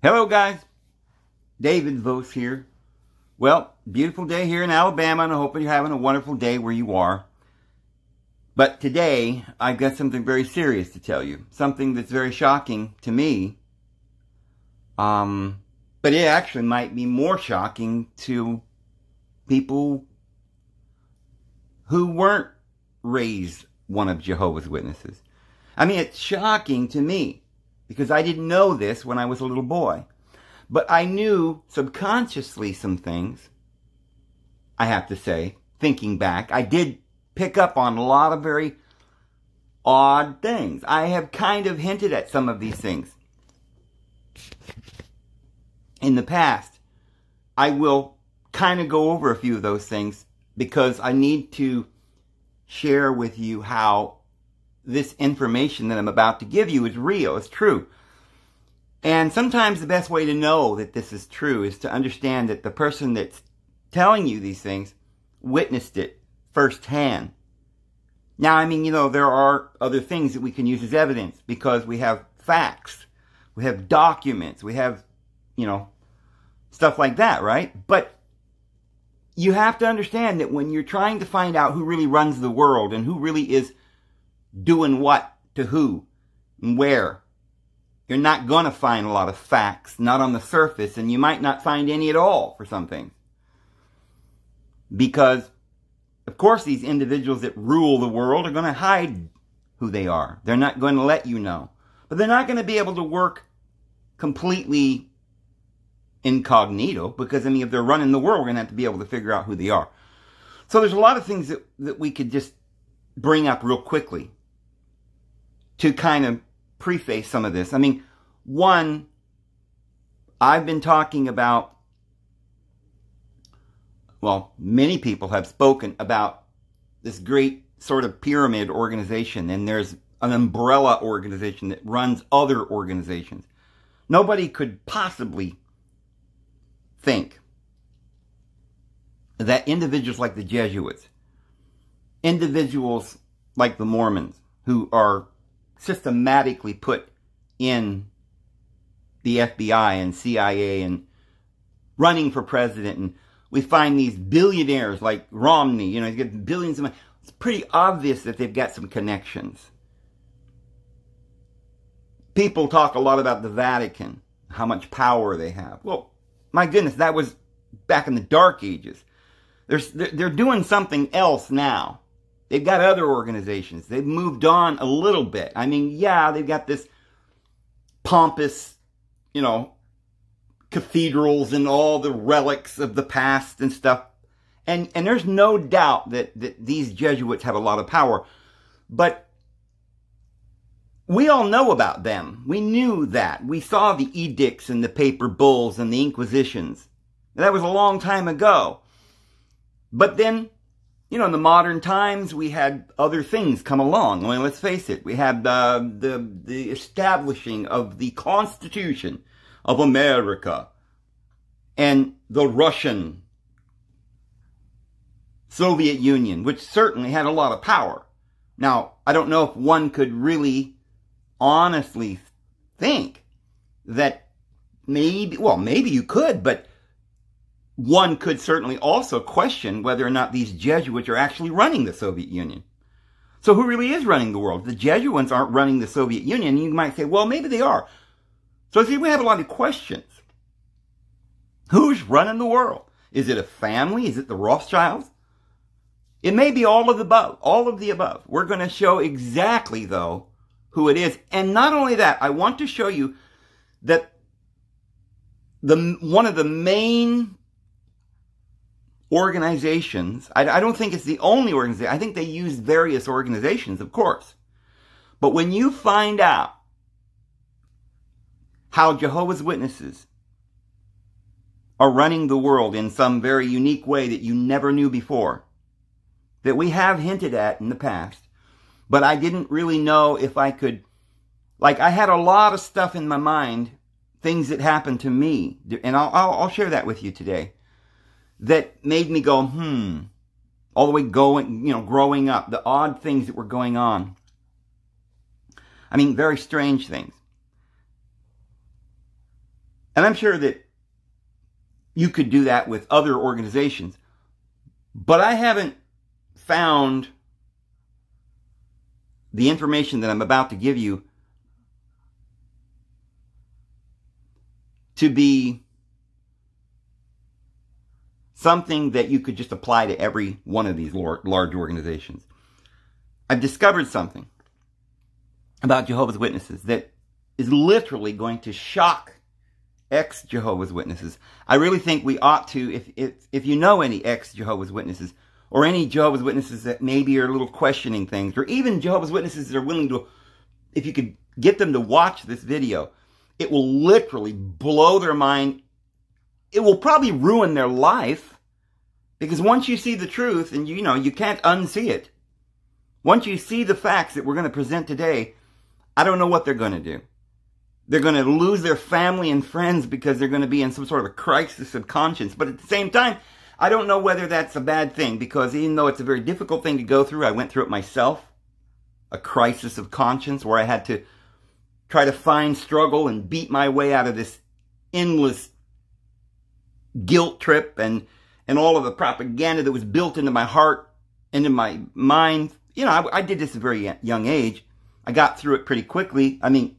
Hello guys, David Vos here. Well, beautiful day here in Alabama, and I hope you're having a wonderful day where you are. But today, I've got something very serious to tell you. Something that's very shocking to me. But it actually might be more shocking to people who weren't raised one of Jehovah's Witnesses. I mean, it's shocking to me, because I didn't know this when I was a little boy. But I knew subconsciously some things, I have to say, thinking back. I did pick up on a lot of very odd things. I have kind of hinted at some of these things in the past. I will kind of go over a few of those things because I need to share with you how this information that I'm about to give you is real, it's true. And sometimes the best way to know that this is true is to understand that the person that's telling you these things witnessed it firsthand. Now, I mean, you know, there are other things that we can use as evidence because we have facts, we have documents, we have, you know, stuff like that, right? But you have to understand that when you're trying to find out who really runs the world and who really is doing what to who and where, you're not going to find a lot of facts, not on the surface, and you might not find any at all for some things. Because, of course, these individuals that rule the world are going to hide who they are. They're not going to let you know. But they're not going to be able to work completely incognito, because, I mean, if they're running the world, we're going to have to be able to figure out who they are. So there's a lot of things that we could just bring up real quickly to kind of preface some of this. I mean, one, I've been talking about, well, many people have spoken about this great sort of pyramid organization, and there's an umbrella organization that runs other organizations. Nobody could possibly think that individuals like the Jesuits, individuals like the Mormons, who are systematically put in the FBI and CIA and running for president, and we find these billionaires like Romney, you know, he's got billions of money. It's pretty obvious that they've got some connections. People talk a lot about the Vatican, how much power they have. Well, my goodness, that was back in the Dark Ages. They're doing something else now. They've got other organizations. They've moved on a little bit. I mean, yeah, they've got this pompous, you know, cathedrals and all the relics of the past and stuff. And there's no doubt that these Jesuits have a lot of power. But we all know about them. We knew that. We saw the edicts and the paper bulls and the inquisitions. That was a long time ago. But then, you know, in the modern times, we had other things come along. I mean, let's face it. We had the establishing of the Constitution of America and the Russian Soviet Union, which certainly had a lot of power. Now, I don't know if one could really honestly think that maybe, well, maybe you could, but one could certainly also question whether or not these Jesuits are actually running the Soviet Union. So who really is running the world? The Jesuits aren't running the Soviet Union. You might say, well, maybe they are. So see, we have a lot of questions. Who's running the world? Is it a family? Is it the Rothschilds? It may be all of the above. All of the above. We're going to show exactly, though, who it is. And not only that, I want to show you that one of the main organizations, I don't think it's the only organization. I think they use various organizations, of course. But when you find out how Jehovah's Witnesses are running the world in some very unique way that you never knew before, that we have hinted at in the past, but I didn't really know if I could, like, I had a lot of stuff in my mind, things that happened to me, and I'll share that with you today, that made me go, all the way growing up, the odd things that were going on. I mean, very strange things. And I'm sure that you could do that with other organizations. But I haven't found the information that I'm about to give you to be something that you could just apply to every one of these large organizations. I've discovered something about Jehovah's Witnesses that is literally going to shock ex-Jehovah's Witnesses. I really think we ought to, if you know any ex-Jehovah's Witnesses, or any Jehovah's Witnesses that maybe are a little questioning things, or even Jehovah's Witnesses that are willing to, if you could get them to watch this video, it will literally blow their mind. It will probably ruin their life, because once you see the truth, and you can't unsee it. Once you see the facts that we're going to present today, I don't know what they're going to do. They're going to lose their family and friends because they're going to be in some sort of a crisis of conscience. But at the same time, I don't know whether that's a bad thing, because even though it's a very difficult thing to go through, I went through it myself. A crisis of conscience where I had to try to find struggle and beat my way out of this endless guilt trip and all of the propaganda that was built into my heart, into my mind. I did this at a very young age. I got through it pretty quickly. I mean,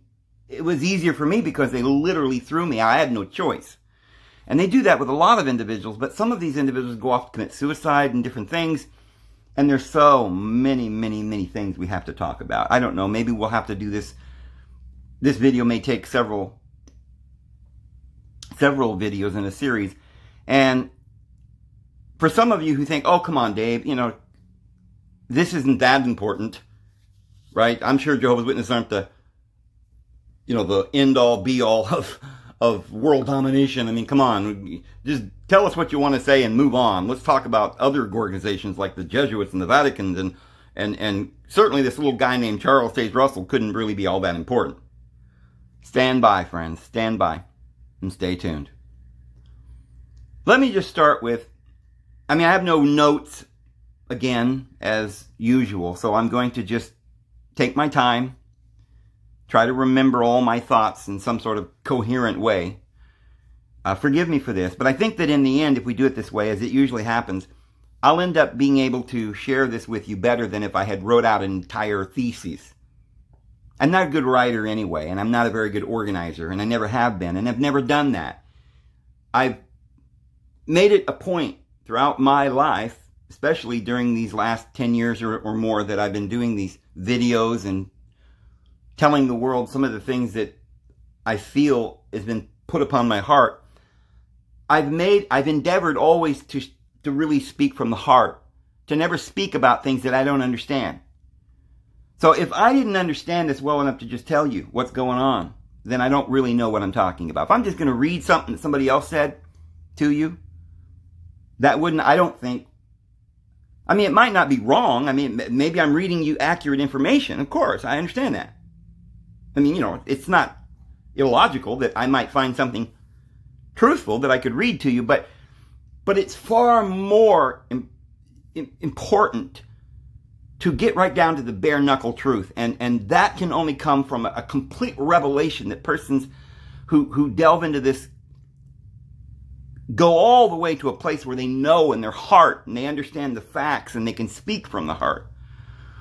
it was easier for me because they literally threw me. I had no choice. And they do that with a lot of individuals, but some of these individuals go off to commit suicide and different things. And there's so many, many, many things we have to talk about. I don't know. Maybe we'll have to do this. This video may take several videos in a series. And for some of you who think, oh, come on, Dave, this isn't that important, right? I'm sure Jehovah's Witnesses aren't the end-all, be-all of world domination. I mean, come on. Just tell us what you want to say and move on. Let's talk about other organizations like the Jesuits and the Vatican. And certainly this little guy named Charles Taze Russell couldn't really be all that important. Stand by, friends. Stand by. And stay tuned. Let me just start with, I have no notes, again, as usual. So I'm going to just take my time. Try to remember all my thoughts in some sort of coherent way. Forgive me for this, but I think that in the end, if we do it this way, as it usually happens, I'll end up being able to share this with you better than if I had wrote out an entire thesis. I'm not a good writer anyway, and I'm not a very good organizer, and I never have been, and I've never done that. I've made it a point throughout my life, especially during these last 10 years or more that I've been doing these videos and telling the world some of the things that I feel has been put upon my heart. I've endeavored always to really speak from the heart, to never speak about things that I don't understand. So if I didn't understand this well enough to just tell you what's going on, then I don't really know what I'm talking about. If I'm just going to read something that somebody else said to you, that wouldn't, I don't think, it might not be wrong. Maybe I'm reading you accurate information. Of course, I understand that. It's not illogical that I might find something truthful that I could read to you, but it's far more important to get right down to the bare knuckle truth, and that can only come from a complete revelation that persons who delve into this go all the way to a place where they know in their heart and they understand the facts and they can speak from the heart.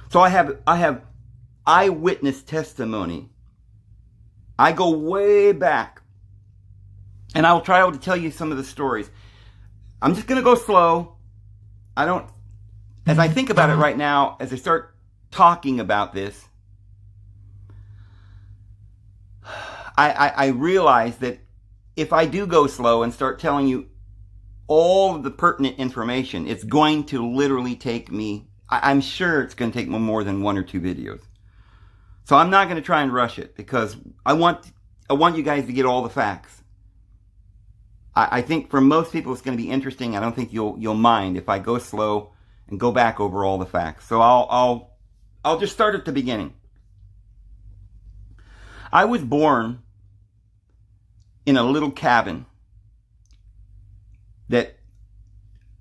So I have eyewitness testimony. I go way back, and I will try to tell you some of the stories. I'm just going to go slow. As I think about it right now, as I start talking about this, I realize that if I do go slow and start telling you all of the pertinent information, it's going to literally take me, I'm sure it's going to take me more than 1 or 2 videos. So I'm not going to try and rush it, because I want you guys to get all the facts. I think for most people it's going to be interesting. I don't think you'll mind if I go slow and go back over all the facts. So I'll just start at the beginning. I was born in a little cabin that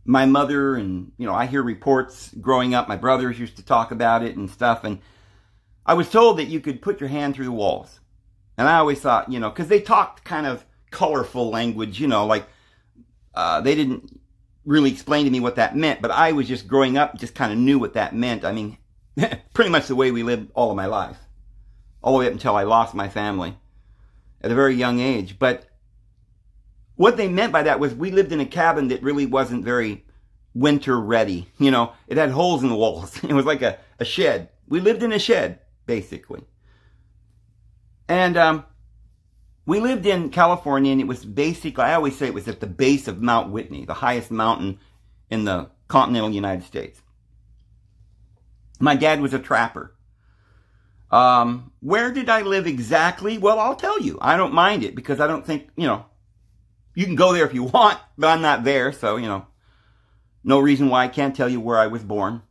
my mother and, I hear reports growing up, my brothers used to talk about it and stuff, and I was told that you could put your hand through the walls. And I always thought, because they talked kind of colorful language, you know, like they didn't really explain to me what that meant, but I was just growing up, just kind of knew what that meant. I mean, pretty much the way we lived all of my life, all the way up until I lost my family at a very young age. But what they meant by that was we lived in a cabin that really wasn't very winter ready. You know, it had holes in the walls. It was like a shed. We lived in a shed, basically. And we lived in California, and it was basically, I always say it was at the base of Mount Whitney, the highest mountain in the continental United States. My dad was a trapper. Where did I live exactly? Well, I'll tell you. I don't mind it because I don't think, you know, you can go there if you want, but I'm not there, so, you know, no reason why I can't tell you where I was born.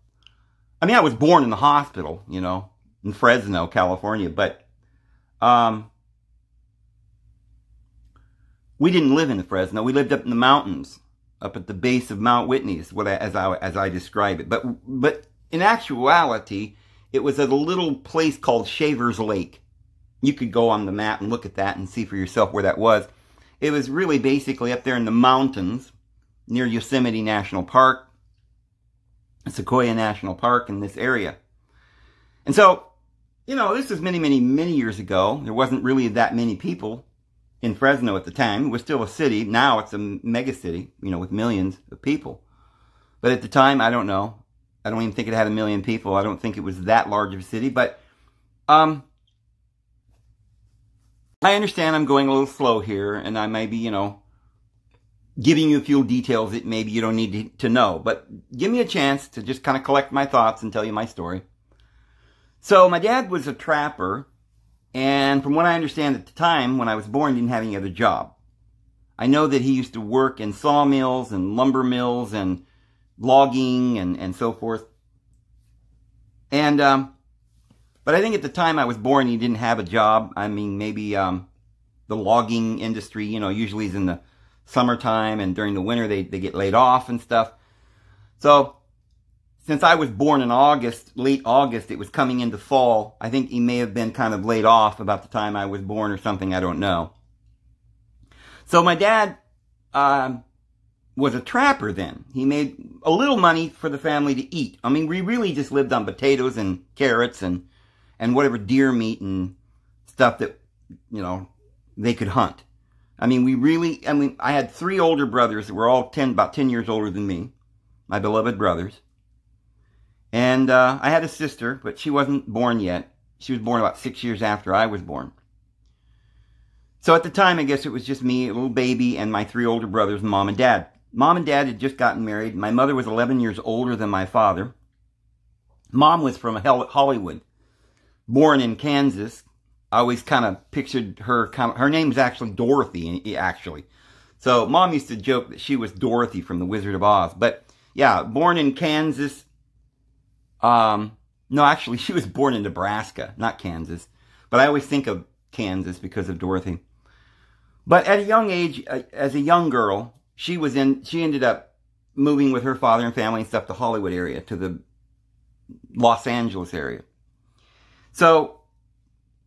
I mean, I was born in the hospital, you know, in Fresno, California, but we didn't live in Fresno. We lived up in the mountains, up at the base of Mount Whitney, is what as I describe it. But in actuality, it was at a little place called Shaver's Lake. You could go on the map and look at that and see for yourself where that was. It was really basically up there in the mountains near Yosemite National Park, Sequoia National Park, in this area. And so, you know, this was many, many, many years ago. There wasn't really that many people in Fresno at the time. It was still a city. Now it's a mega city, you know, with millions of people. But at the time, I don't know. I don't even think it had 1 million people. I don't think it was that large of a city. But I understand I'm going a little slow here, and I may be, you know, giving you a few details that maybe you don't need to know. But give me a chance to just kind of collect my thoughts and tell you my story. So my dad was a trapper, and from what I understand at the time, when I was born, he didn't have any other job. I know that he used to work in sawmills and lumber mills and logging and so forth. And but I think at the time I was born, he didn't have a job. I mean, maybe the logging industry, you know, usually is in the summertime, and during the winter they get laid off and stuff. So since I was born in August, late August, it was coming into fall. I think he may have been kind of laid off about the time I was born or something. I don't know. So my dad was a trapper then. He made a little money for the family to eat. I mean, we really just lived on potatoes and carrots and whatever deer meat and stuff that, you know, they could hunt. I mean, I had 3 older brothers that were all about 10 years older than me, my beloved brothers. And I had a sister, but she wasn't born yet. She was born about 6 years after I was born. So at the time, I guess it was just me, a little baby, and my 3 older brothers, Mom and Dad. Mom and Dad had just gotten married. My mother was 11 years older than my father. Mom was from Hollywood, born in Kansas. I always kind of pictured her, her name is actually Dorothy, actually. So Mom used to joke that she was Dorothy from The Wizard of Oz. But yeah, born in Kansas. No, actually, she was born in Nebraska, not Kansas. But I always think of Kansas because of Dorothy. But at a young age, as a young girl, she ended up moving with her father and family and stuff to the Hollywood area, to the Los Angeles area. So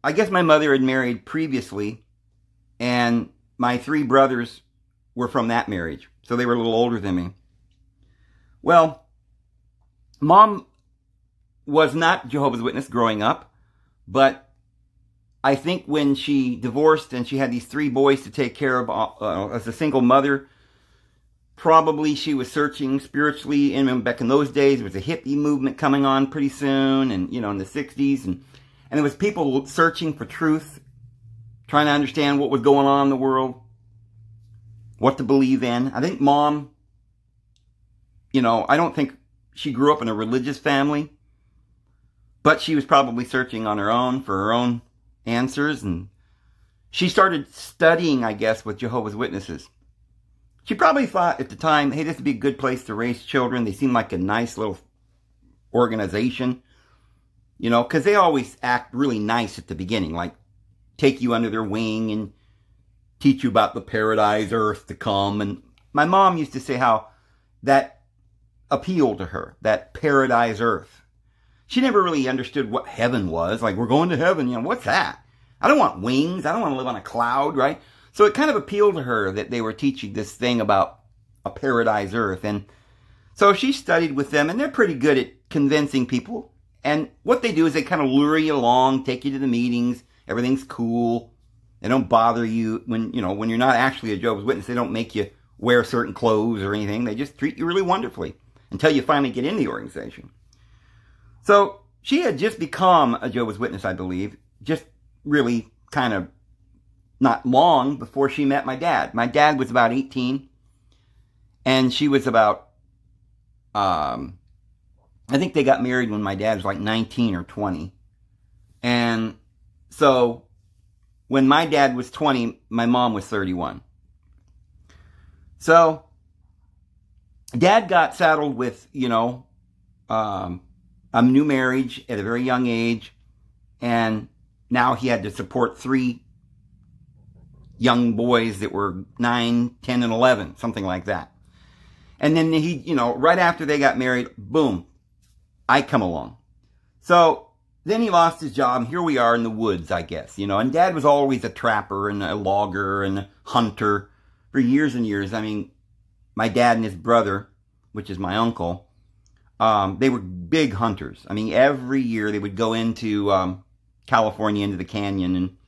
I guess my mother had married previously, and my 3 brothers were from that marriage. So they were a little older than me. Well, Mom was not Jehovah's Witness growing up, but I think when she divorced and she had these 3 boys to take care of as a single mother, probably she was searching spiritually. And back in those days, there was a hippie movement coming on pretty soon, and, you know, in the 60s, and there was people searching for truth, trying to understand what was going on in the world, what to believe in. I think Mom, you know, I don't think she grew up in a religious family, but she was probably searching on her own for her own answers, and she started studying, I guess, with Jehovah's Witnesses. She probably thought at the time, hey, this would be a good place to raise children. They seem like a nice little organization, you know, because they always act really nice at the beginning, like take you under their wing and teach you about the paradise earth to come. And my mom used to say how that appealed to her, that paradise earth. She never really understood what heaven was. Like, we're going to heaven, you know, what's that? I don't want wings. I don't want to live on a cloud, right? So it kind of appealed to her that they were teaching this thing about a paradise earth. And so she studied with them, and they're pretty good at convincing people. And what they do is they kind of lure you along, take you to the meetings. Everything's cool. They don't bother you when you're not actually a Jehovah's Witness. They don't make you wear certain clothes or anything. They just treat you really wonderfully until you finally get in the organization. So she had just become a Jehovah's Witness, I believe, just really kind of not long before she met my dad. My dad was about 18, and she was about, I think they got married when my dad was like 19 or 20. And so when my dad was 20, my mom was 31. So Dad got saddled with, a new marriage at a very young age, and now he had to support 3 young boys that were 9, 10, and 11, something like that. And then he, right after they got married, boom, I come along. So then he lost his job, and here we are in the woods, I guess, and Dad was always a trapper and a logger and a hunter for years and years. I mean, my dad and his brother, which is my uncle, they were big hunters. I mean, every year they would go into California, into the canyon, and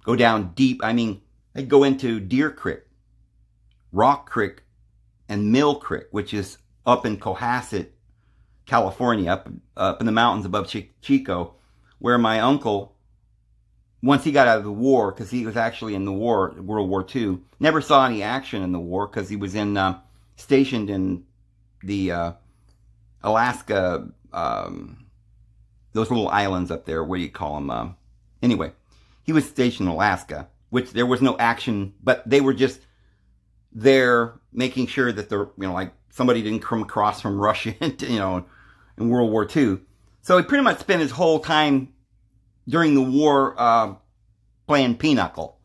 go down deep. I mean, they'd go into Deer Creek, Rock Creek, and Mill Creek, which is up in Cohasset, California, up in the mountains above Chico, where my uncle, once he got out of the war, because he was actually in the war, World War II, never saw any action in the war because he was stationed in the Alaska, those little islands up there. What do you call them? Anyway, he was stationed in Alaska, which there was no action, but they were just there making sure that they're, like somebody didn't come across from Russia, in World War II. So he pretty much spent his whole time during the war playing pinochle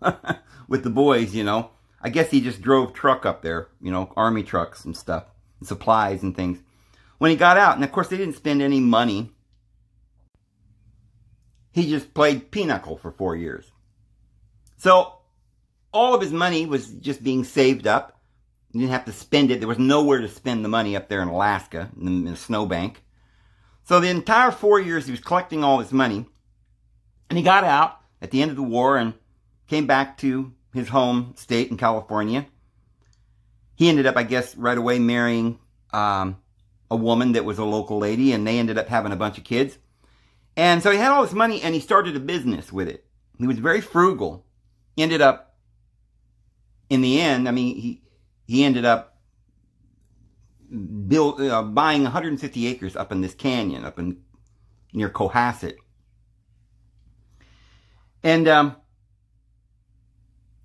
with the boys, I guess he just drove truck up there, army trucks and stuff, and supplies and things. When he got out, and of course they didn't spend any money, he just played pinochle for 4 years. So all of his money was just being saved up. He didn't have to spend it. There was nowhere to spend the money up there in Alaska, in the snowbank. So the entire 4 years he was collecting all this money, and he got out at the end of the war and came back to his home state in California. He ended up, I guess, right away marrying a woman that was a local lady, and they ended up having a bunch of kids. And so he had all this money, and he started a business with it. He was very frugal. He ended up, in the end, I mean, he ended up buying 150 acres up in this canyon, up in near Cohasset. And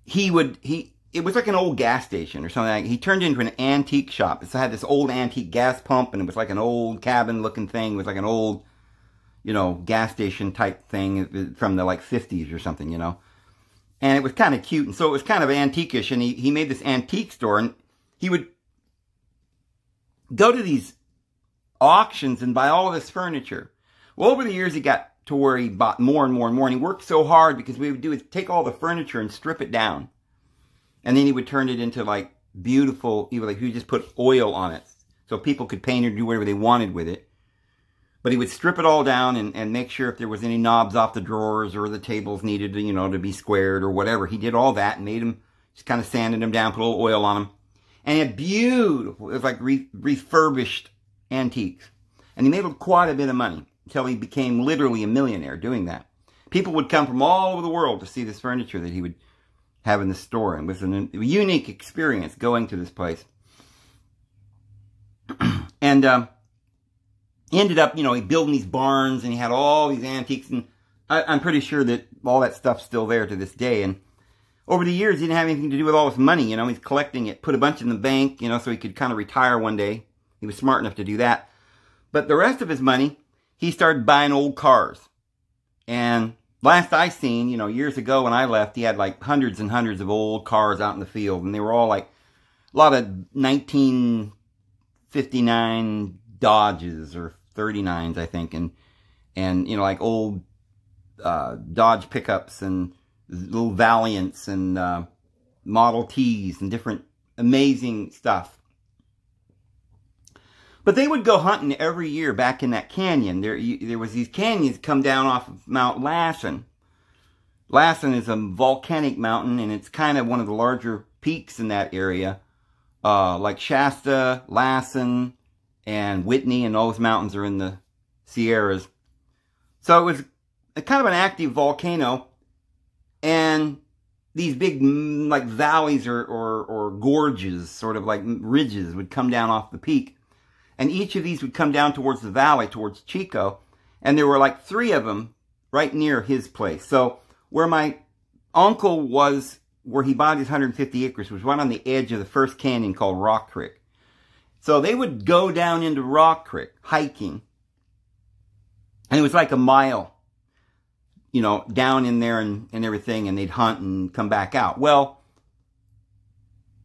it was like an old gas station or something. He turned it into an antique shop. It had this old antique gas pump, and it was like an old cabin looking thing. It was like an old, gas station type thing from the like 50s or something, And it was kind of cute, and so it was kind of antique-ish, and he made this antique store, and he would go to these auctions and buy all of this furniture. Well, over the years, he got to where he bought more and more and more, and he worked so hard because what he would do is take all the furniture and strip it down. And then he would turn it into like beautiful, he would just put oil on it so people could paint or do whatever they wanted with it. But he would strip it all down and make sure if there was any knobs off the drawers or the tables needed to, to be squared or whatever. He did all that and made them, just kind of sanded them down, put a little oil on them. And he had beautiful, it was like refurbished antiques. And he made quite a bit of money until he became literally a millionaire doing that. People would come from all over the world to see this furniture that he would have in the store. And it was a unique experience going to this place. And he ended up, building these barns, and he had all these antiques. And I'm pretty sure that all that stuff's still there to this day. And over the years, he didn't have anything to do with all this money. He's collecting it, put a bunch in the bank, so he could kind of retire one day. He was smart enough to do that. But the rest of his money, he started buying old cars. And last I seen, years ago when I left, he had like hundreds and hundreds of old cars out in the field. And they were all like a lot of 1959 Dodges or 39s, I think. And like old Dodge pickups and little Valiants and Model Ts and different amazing stuff. But they would go hunting every year back in that canyon. There was these canyons come down off of Mount Lassen. Lassen is a volcanic mountain, and it's kind of one of the larger peaks in that area. Like Shasta, Lassen, and Whitney, and those mountains are in the Sierras. So it was kind of an active volcano, and these big like valleys or gorges, sort of like ridges, would come down off the peak. And each of these would come down towards the valley, towards Chico. And there were like 3 of them right near his place. So where my uncle was, where he bought his 150 acres, was right on the edge of the first canyon called Rock Creek. So they would go down into Rock Creek, hiking. And it was like a mile, you know, down in there and everything. And they'd hunt and come back out. Well,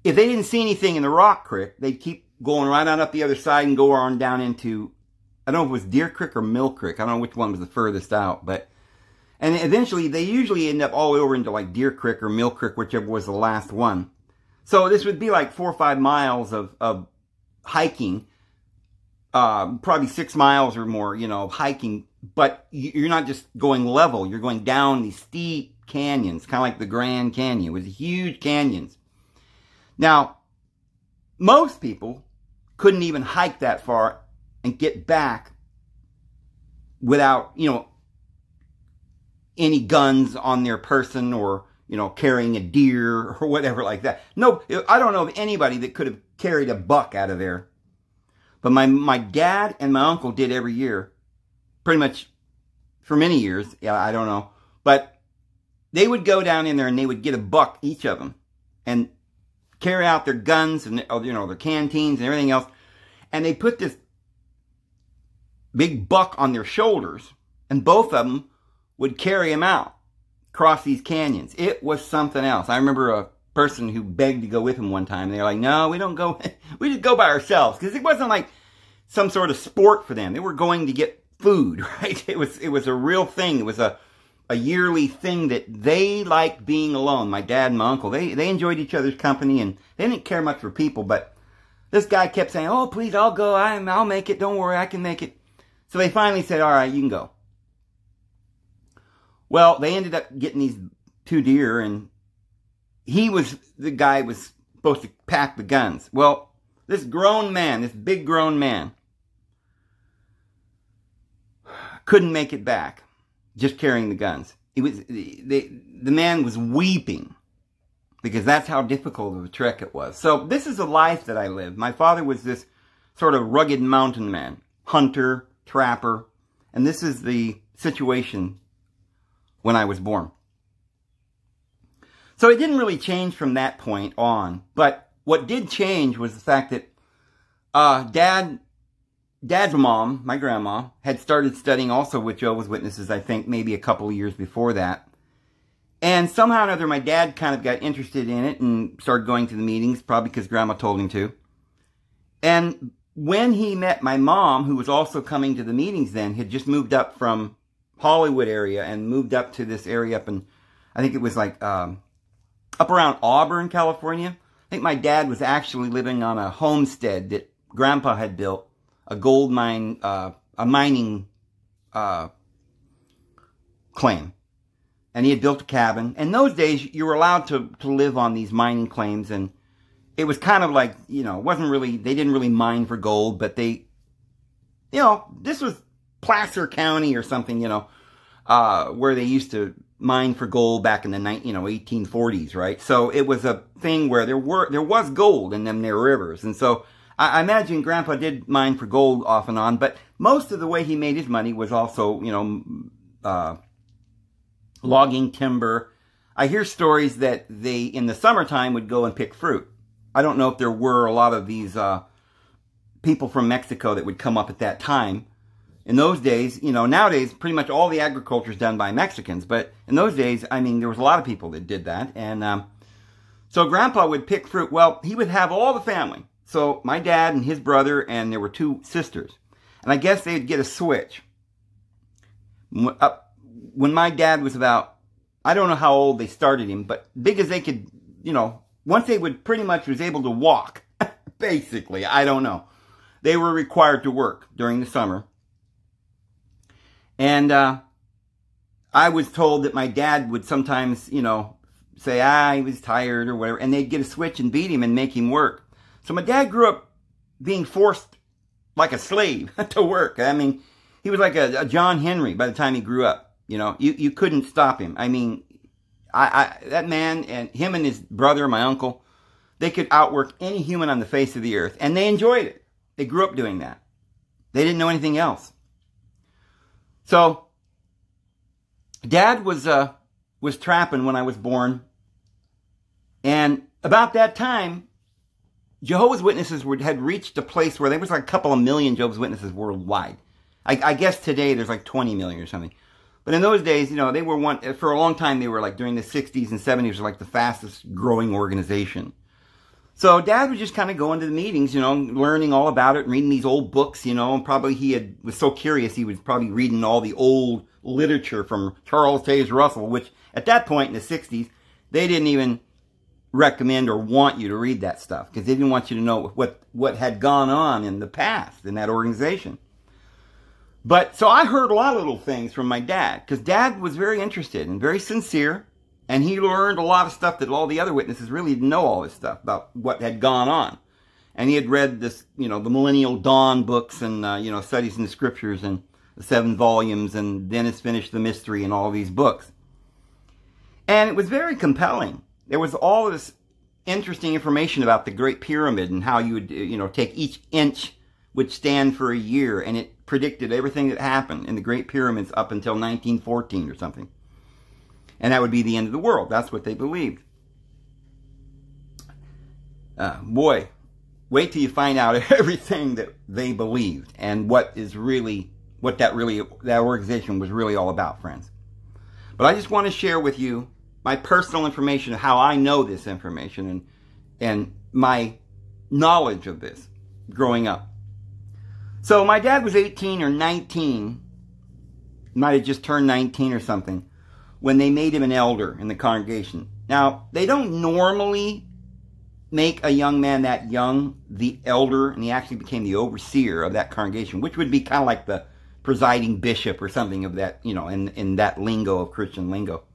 if they didn't see anything in the Rock Creek, they'd keep going right on up the other side and go on down into, I don't know if it was Deer Creek or Mill Creek. I don't know which one was the furthest out, but, and eventually they usually end up all over into like Deer Creek or Mill Creek, whichever was the last one. So this would be like 4 or 5 miles of hiking, probably 6 miles or more, you know, hiking, but you're not just going level, you're going down these steep canyons, kind of like the Grand Canyon. It was huge canyons. Now, most people couldn't even hike that far and get back without, you know, any guns on their person or, you know, carrying a deer or whatever like that. No, I don't know of anybody that could have carried a buck out of there. But my dad and my uncle did every year, pretty much for many years. Yeah, I don't know. But they would go down in there and they would get a buck, each of them, and carry out their guns and, you know, their canteens and everything else. And they put this big buck on their shoulders, and both of them would carry him out across these canyons. It was something else. I remember a person who begged to go with him one time. They were like, no, we don't go. We just go by ourselves. Because it wasn't like some sort of sport for them. They were going to get food, right? It was a real thing. It was a yearly thing that they liked being alone. My dad and my uncle, they enjoyed each other's company, and they didn't care much for people. But this guy kept saying, oh, please, I'll go. I'll make it. Don't worry, I can make it. So they finally said, all right, you can go. Well, they ended up getting these 2 deer, and the guy was supposed to pack the guns. Well, this grown man, this big grown man, couldn't make it back, just carrying the guns. The man was weeping, because that's how difficult of a trek it was. So this is the life that I lived. My father was this sort of rugged mountain man, hunter, trapper, and this is the situation when I was born. So it didn't really change from that point on, but what did change was the fact that Dad's mom, my grandma, had started studying also with Jehovah's Witnesses, I think maybe a couple of years before that. And somehow or another, my dad kind of got interested in it and started going to the meetings, probably because Grandma told him to. And when he met my mom, who was also coming to the meetings then, had just moved up from Hollywood area and moved up to this area up in, I think it was like up around Auburn, California. I think my dad was actually living on a homestead that Grandpa had built, a gold mine, a mining claim. And he had built a cabin. In those days, you were allowed to live on these mining claims, and it was kind of like, you know, it wasn't really, they didn't really mine for gold, but they, you know, this was Placer County or something, you know, where they used to mine for gold back in the 1840s, right? So it was a thing where there was gold in them near rivers, and so I imagine Grandpa did mine for gold off and on, but most of the way he made his money was also, you know, logging timber. I hear stories that they, in the summertime, would go and pick fruit. I don't know if there were a lot of these people from Mexico that would come up at that time. In those days, you know, nowadays, pretty much all the agriculture is done by Mexicans. But in those days, I mean, there was a lot of people that did that. And so Grandpa would pick fruit. Well, he would have all the family. So my dad and his brother, and there were 2 sisters. And I guess they'd get a switch. When my dad was about, I don't know how old they started him, but big as they could, you know, once they would pretty much was able to walk, basically, I don't know, they were required to work during the summer. And I was told that my dad would sometimes, you know, say, he was tired or whatever, and they'd get a switch and beat him and make him work. So my dad grew up being forced like a slave to work. I mean, he was like a John Henry by the time he grew up. You know, you couldn't stop him. I mean, that man and him and his brother, my uncle, they could outwork any human on the face of the earth. And they enjoyed it. They grew up doing that. They didn't know anything else. So, Dad was trapping when I was born. And about that time, Jehovah's Witnesses had reached a place where there was like a couple of million Jehovah's Witnesses worldwide. I guess today there's like 20 million or something. But in those days, you know, they were for a long time, they were like during the 60s and 70s, were like the fastest growing organization. So Dad would just kind of go into the meetings, you know, learning all about it, reading these old books, you know, and probably was so curious, he was probably reading all the old literature from Charles Taze Russell, which at that point in the 60s, they didn't even recommend or want you to read that stuff because they didn't want you to know what had gone on in the past in that organization. But so I heard a lot of little things from my dad because Dad was very interested and very sincere, and he learned a lot of stuff that all the other witnesses really didn't know all this stuff about what had gone on. And he had read this, you know, the Millennial Dawn books and, you know, Studies in the Scriptures and the 7 volumes, and then has finished The Mystery and all these books. And it was very compelling. There was all this interesting information about the Great Pyramid and how you would, you know, take each inch would stand for a year, and it predicted everything that happened in the Great Pyramids up until 1914 or something. And that would be the end of the world. That's what they believed. Boy, wait till you find out everything that they believed and what that organization was really all about, friends. But I just want to share with you my personal information of how I know this information and my knowledge of this growing up. So my dad was 18 or 19, might have just turned 19 or something, when they made him an elder in the congregation. Now, they don't normally make a young man that young the elder, and he actually became the overseer of that congregation, which would be kind of like the presiding bishop or something of that, you know, in that lingo of Christian lingo.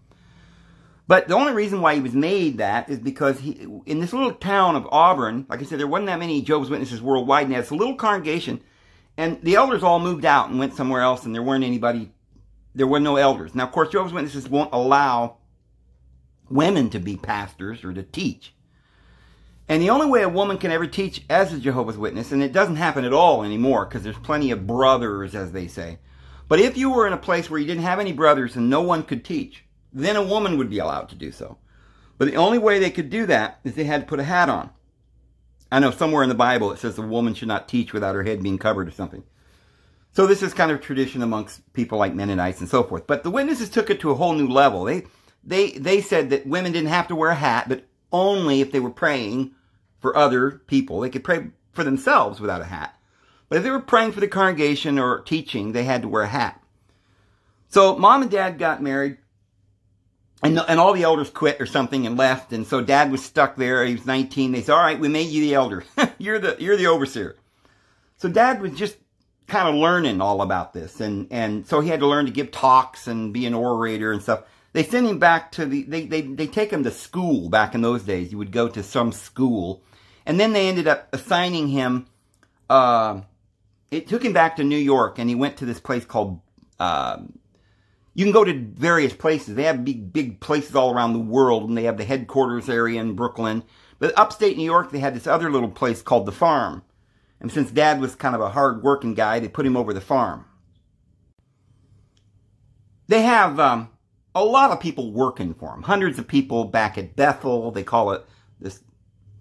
But the only reason why he was made that is because in this little town of Auburn, like I said, there wasn't that many Jehovah's Witnesses worldwide, and they had this little congregation, and the elders all moved out and went somewhere else, and there were no elders. Now, of course, Jehovah's Witnesses won't allow women to be pastors or to teach. And the only way a woman can ever teach as a Jehovah's Witness, and it doesn't happen at all anymore because there's plenty of brothers, as they say. But if you were in a place where you didn't have any brothers and no one could teach, then a woman would be allowed to do so. But the only way they could do that is they had to put a hat on. I know somewhere in the Bible it says a woman should not teach without her head being covered or something. So this is kind of tradition amongst people like Mennonites and so forth. But the witnesses took it to a whole new level. They said that women didn't have to wear a hat, but only if they were praying for other people. They could pray for themselves without a hat. But if they were praying for the congregation or teaching, they had to wear a hat. So Mom and Dad got married, and all the elders quit or something and left. And so Dad was stuck there. He was 19. They said, all right, we made you the elder. You're the overseer. So Dad was just kind of learning all about this. And so he had to learn to give talks and be an orator and stuff. They sent him back to they take him to school back in those days. You would go to some school. And then they ended up assigning him, it took him back to New York, and he went to this place called, you can go to various places. They have big places all around the world, and they have the headquarters area in Brooklyn. But upstate New York, they had this other little place called the farm. And since Dad was kind of a hard-working guy, they put him over the farm. They have a lot of people working for them. Hundreds of people back at Bethel. They call it this,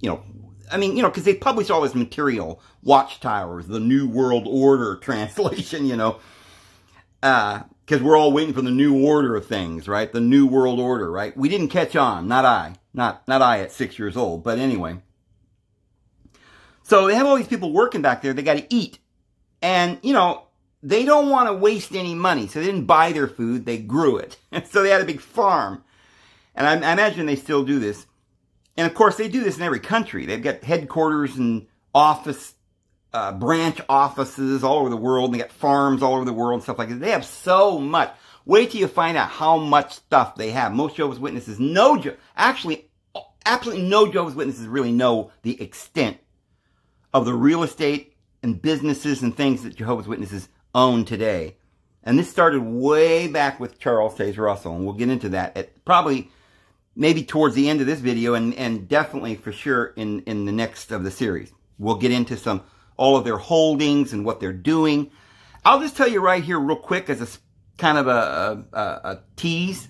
you know, I mean, you know, because they publish all this material. Watchtowers, the New World Order translation, you know. Because we're all waiting for the new order of things, right? The New World Order, right? We didn't catch on. Not I. Not I at 6 years old. But anyway. So they have all these people working back there. They got to eat. And, you know, they don't want to waste any money. So they didn't buy their food. They grew it. So they had a big farm. And I imagine they still do this. And of course, they do this in every country. They've got headquarters and branch offices all over the world. And they got farms all over the world and stuff like that. They have so much. Wait till you find out how much stuff they have. Most Jehovah's Witnesses actually, absolutely no Jehovah's Witnesses really know the extent of the real estate and businesses and things that Jehovah's Witnesses own today. And this started way back with Charles Taze Russell, and we'll get into that at probably maybe towards the end of this video, and definitely for sure in the next of the series. We'll get into all of their holdings and what they're doing. I'll just tell you right here real quick as a kind of a tease.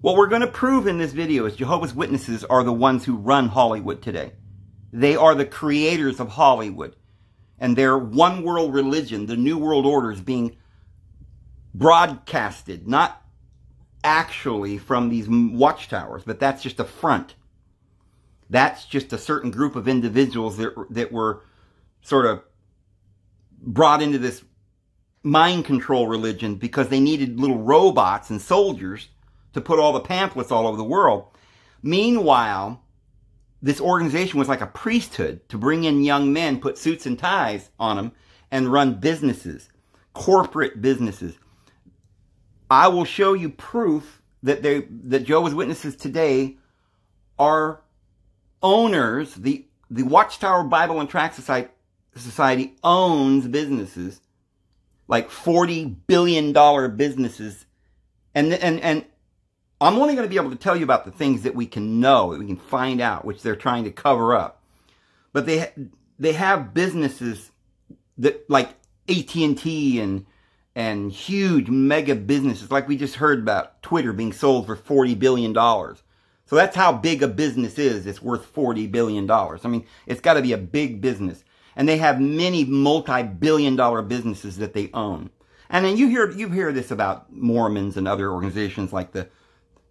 What we're going to prove in this video is Jehovah's Witnesses are the ones who run Hollywood today. They are the creators of Hollywood. And their one world religion, the New World Order, is being broadcasted, not actually from these watchtowers, but that's just a front. That's just a certain group of individuals that were sort of brought into this mind control religion because they needed little robots and soldiers to put all the pamphlets all over the world. Meanwhile, this organization was like a priesthood to bring in young men, put suits and ties on them, and run businesses, corporate businesses. I will show you proof that Jehovah's Witnesses today are owners. The Watchtower Bible and Tract Society owns businesses, like $40 billion businesses. And I'm only going to be able to tell you about the things that we can know, that we can find out, which they're trying to cover up. But they have businesses that like AT&T and huge mega businesses, like we just heard about Twitter being sold for $40 billion. So that's how big a business is. It's worth $40 billion. I mean, it's got to be a big business. And they have many multi-billion-dollar businesses that they own. And then you hear this about Mormons and other organizations like the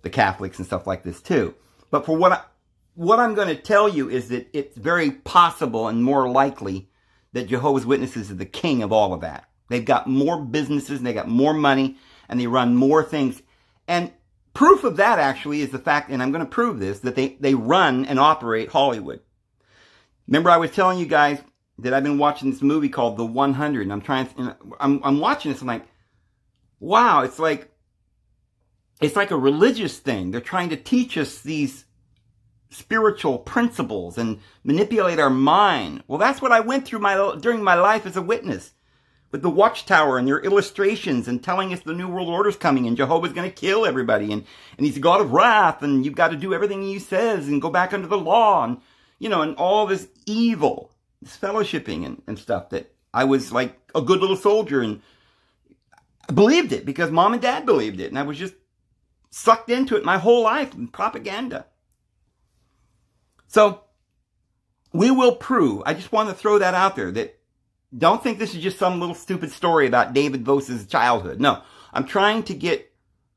Catholics and stuff like this too. But for what I'm going to tell you is that it's very possible and more likely that Jehovah's Witnesses is the king of all of that. They've got more businesses, and they got more money, and they run more things. And proof of that actually is the fact, and I'm going to prove this, that they run and operate Hollywood. Remember I was telling you guys that I've been watching this movie called The 100, and I'm watching this, and I'm like, wow, it's like a religious thing. They're trying to teach us these spiritual principles and manipulate our mind. Well, that's what I went through during my life as a witness, with the Watchtower and their illustrations and telling us the New World Order's coming and Jehovah's going to kill everybody and he's a God of wrath and you've got to do everything he says and go back under the law and, and all this evil, this fellowshipping and stuff that I was like a good little soldier and I believed it because mom and dad believed it and I was just sucked into it my whole life in propaganda. So we will prove, I just want to throw that out there, that don't think this is just some little stupid story about David Vose's childhood. No, I'm trying to get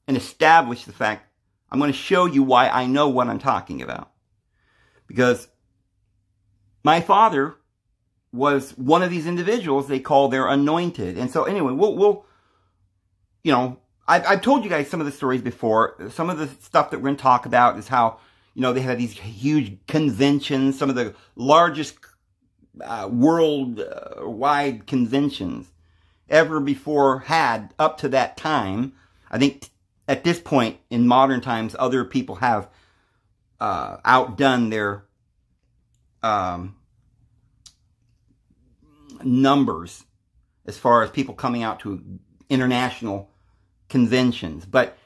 and establish the fact, I'm going to show you why I know what I'm talking about. Because my father was one of these individuals they call their anointed. And so anyway, I've told you guys some of the stories before. Some of the stuff that we're going to talk about is how, they had these huge conventions, some of the largest worldwide conventions ever before had up to that time. I think at this point in modern times, other people have outdone their numbers as far as people coming out to international conventions. But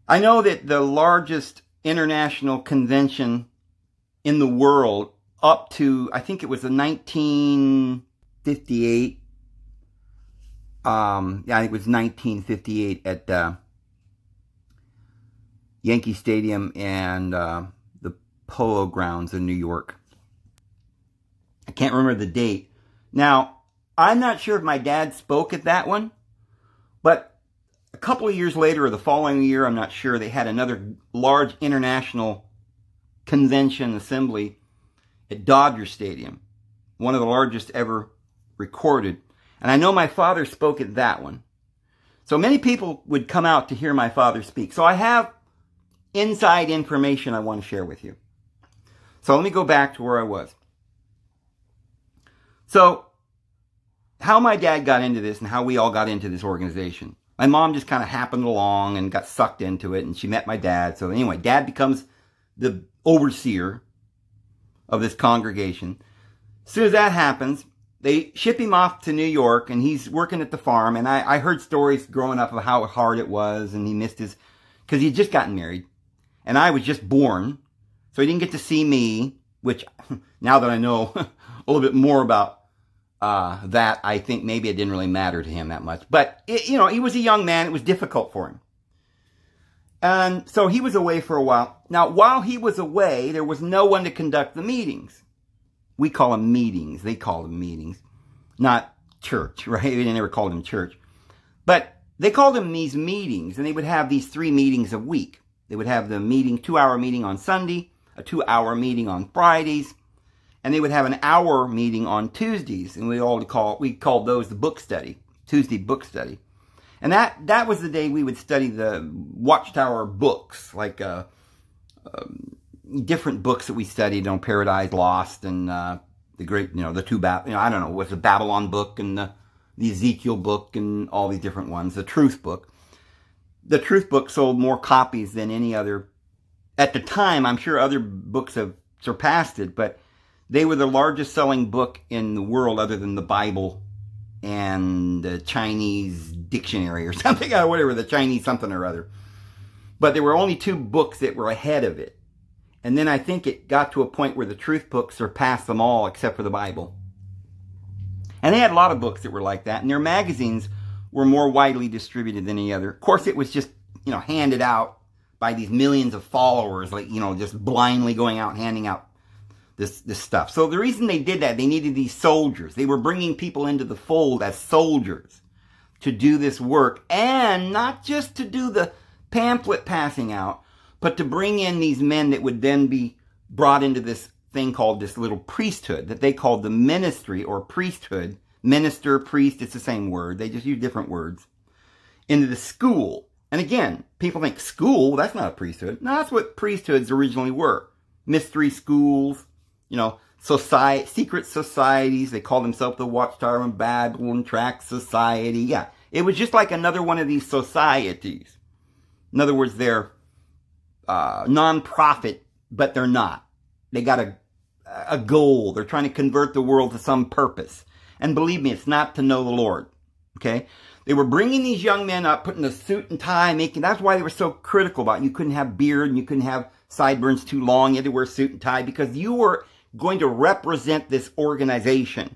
I know that the largest international convention in the world up to, I think it was in 1958. I think it was 1958 at Yankee Stadium and the Polo Grounds in New York. I can't remember the date. Now, I'm not sure if my dad spoke at that one, but a couple of years later or the following year, I'm not sure, they had another large international convention assembly at Dodger Stadium, one of the largest ever recorded. And I know my father spoke at that one. So many people would come out to hear my father speak. So I have inside information I want to share with you. So let me go back to where I was. So, how my dad got into this and how we all got into this organization. My mom just kind of happened along and got sucked into it, and she met my dad. So anyway, Dad becomes the overseer of this congregation. As soon as that happens, they ship him off to New York, and he's working at the farm. And I heard stories growing up of how hard it was, and he missed his, because he had just gotten married. And I was just born, so he didn't get to see me, which now that I know a little bit more about that, I think maybe it didn't really matter to him that much. But, he was a young man. It was difficult for him. And so he was away for a while. Now, while he was away, there was no one to conduct the meetings. We call them meetings. They call them meetings. Not church, right? They never called them church. But they called them these meetings, and they would have these 3 meetings a week. They would have the 2-hour meeting on Sunday, a 2-hour meeting on Fridays, and they would have an hour meeting on Tuesdays, and we called those the book study, Tuesday book study. And that was the day we would study the Watchtower books, like different books that we studied on Paradise Lost and the great, the two, I don't know, what's the Babylon book and the Ezekiel book and all these different ones, the Truth book. The Truth book sold more copies than any other. At the time, I'm sure other books have surpassed it, but they were the largest selling book in the world other than the Bible and the Chinese dictionary or something, or whatever, the Chinese something or other. But there were only 2 books that were ahead of it. And then I think it got to a point where the Truth book surpassed them all except for the Bible. And they had a lot of books that were like that. And their magazines were more widely distributed than any other. Of course, it was just, handed out by these millions of followers, like, just blindly going out and handing out this stuff. So the reason they did that, they needed these soldiers. They were bringing people into the fold as soldiers to do this work. And not just to do the pamphlet passing out, but to bring in these men that would then be brought into this thing called this little priesthood that they called the ministry or priesthood. Minister, priest, it's the same word. They just use different words. Into the school. And again, people think school, that's not a priesthood. No, that's what priesthoods originally were. Mystery schools, secret societies. They call themselves the Watchtower and Babylon Tract Society. Yeah, it was just like another one of these societies. In other words, they're non-profit, but they're not. They got a goal. They're trying to convert the world to some purpose. And believe me, it's not to know the Lord. Okay? They were bringing these young men up, putting a suit and tie, that's why they were so critical about it. You couldn't have beard and you couldn't have sideburns too long. You had to wear a suit and tie because you were going to represent this organization.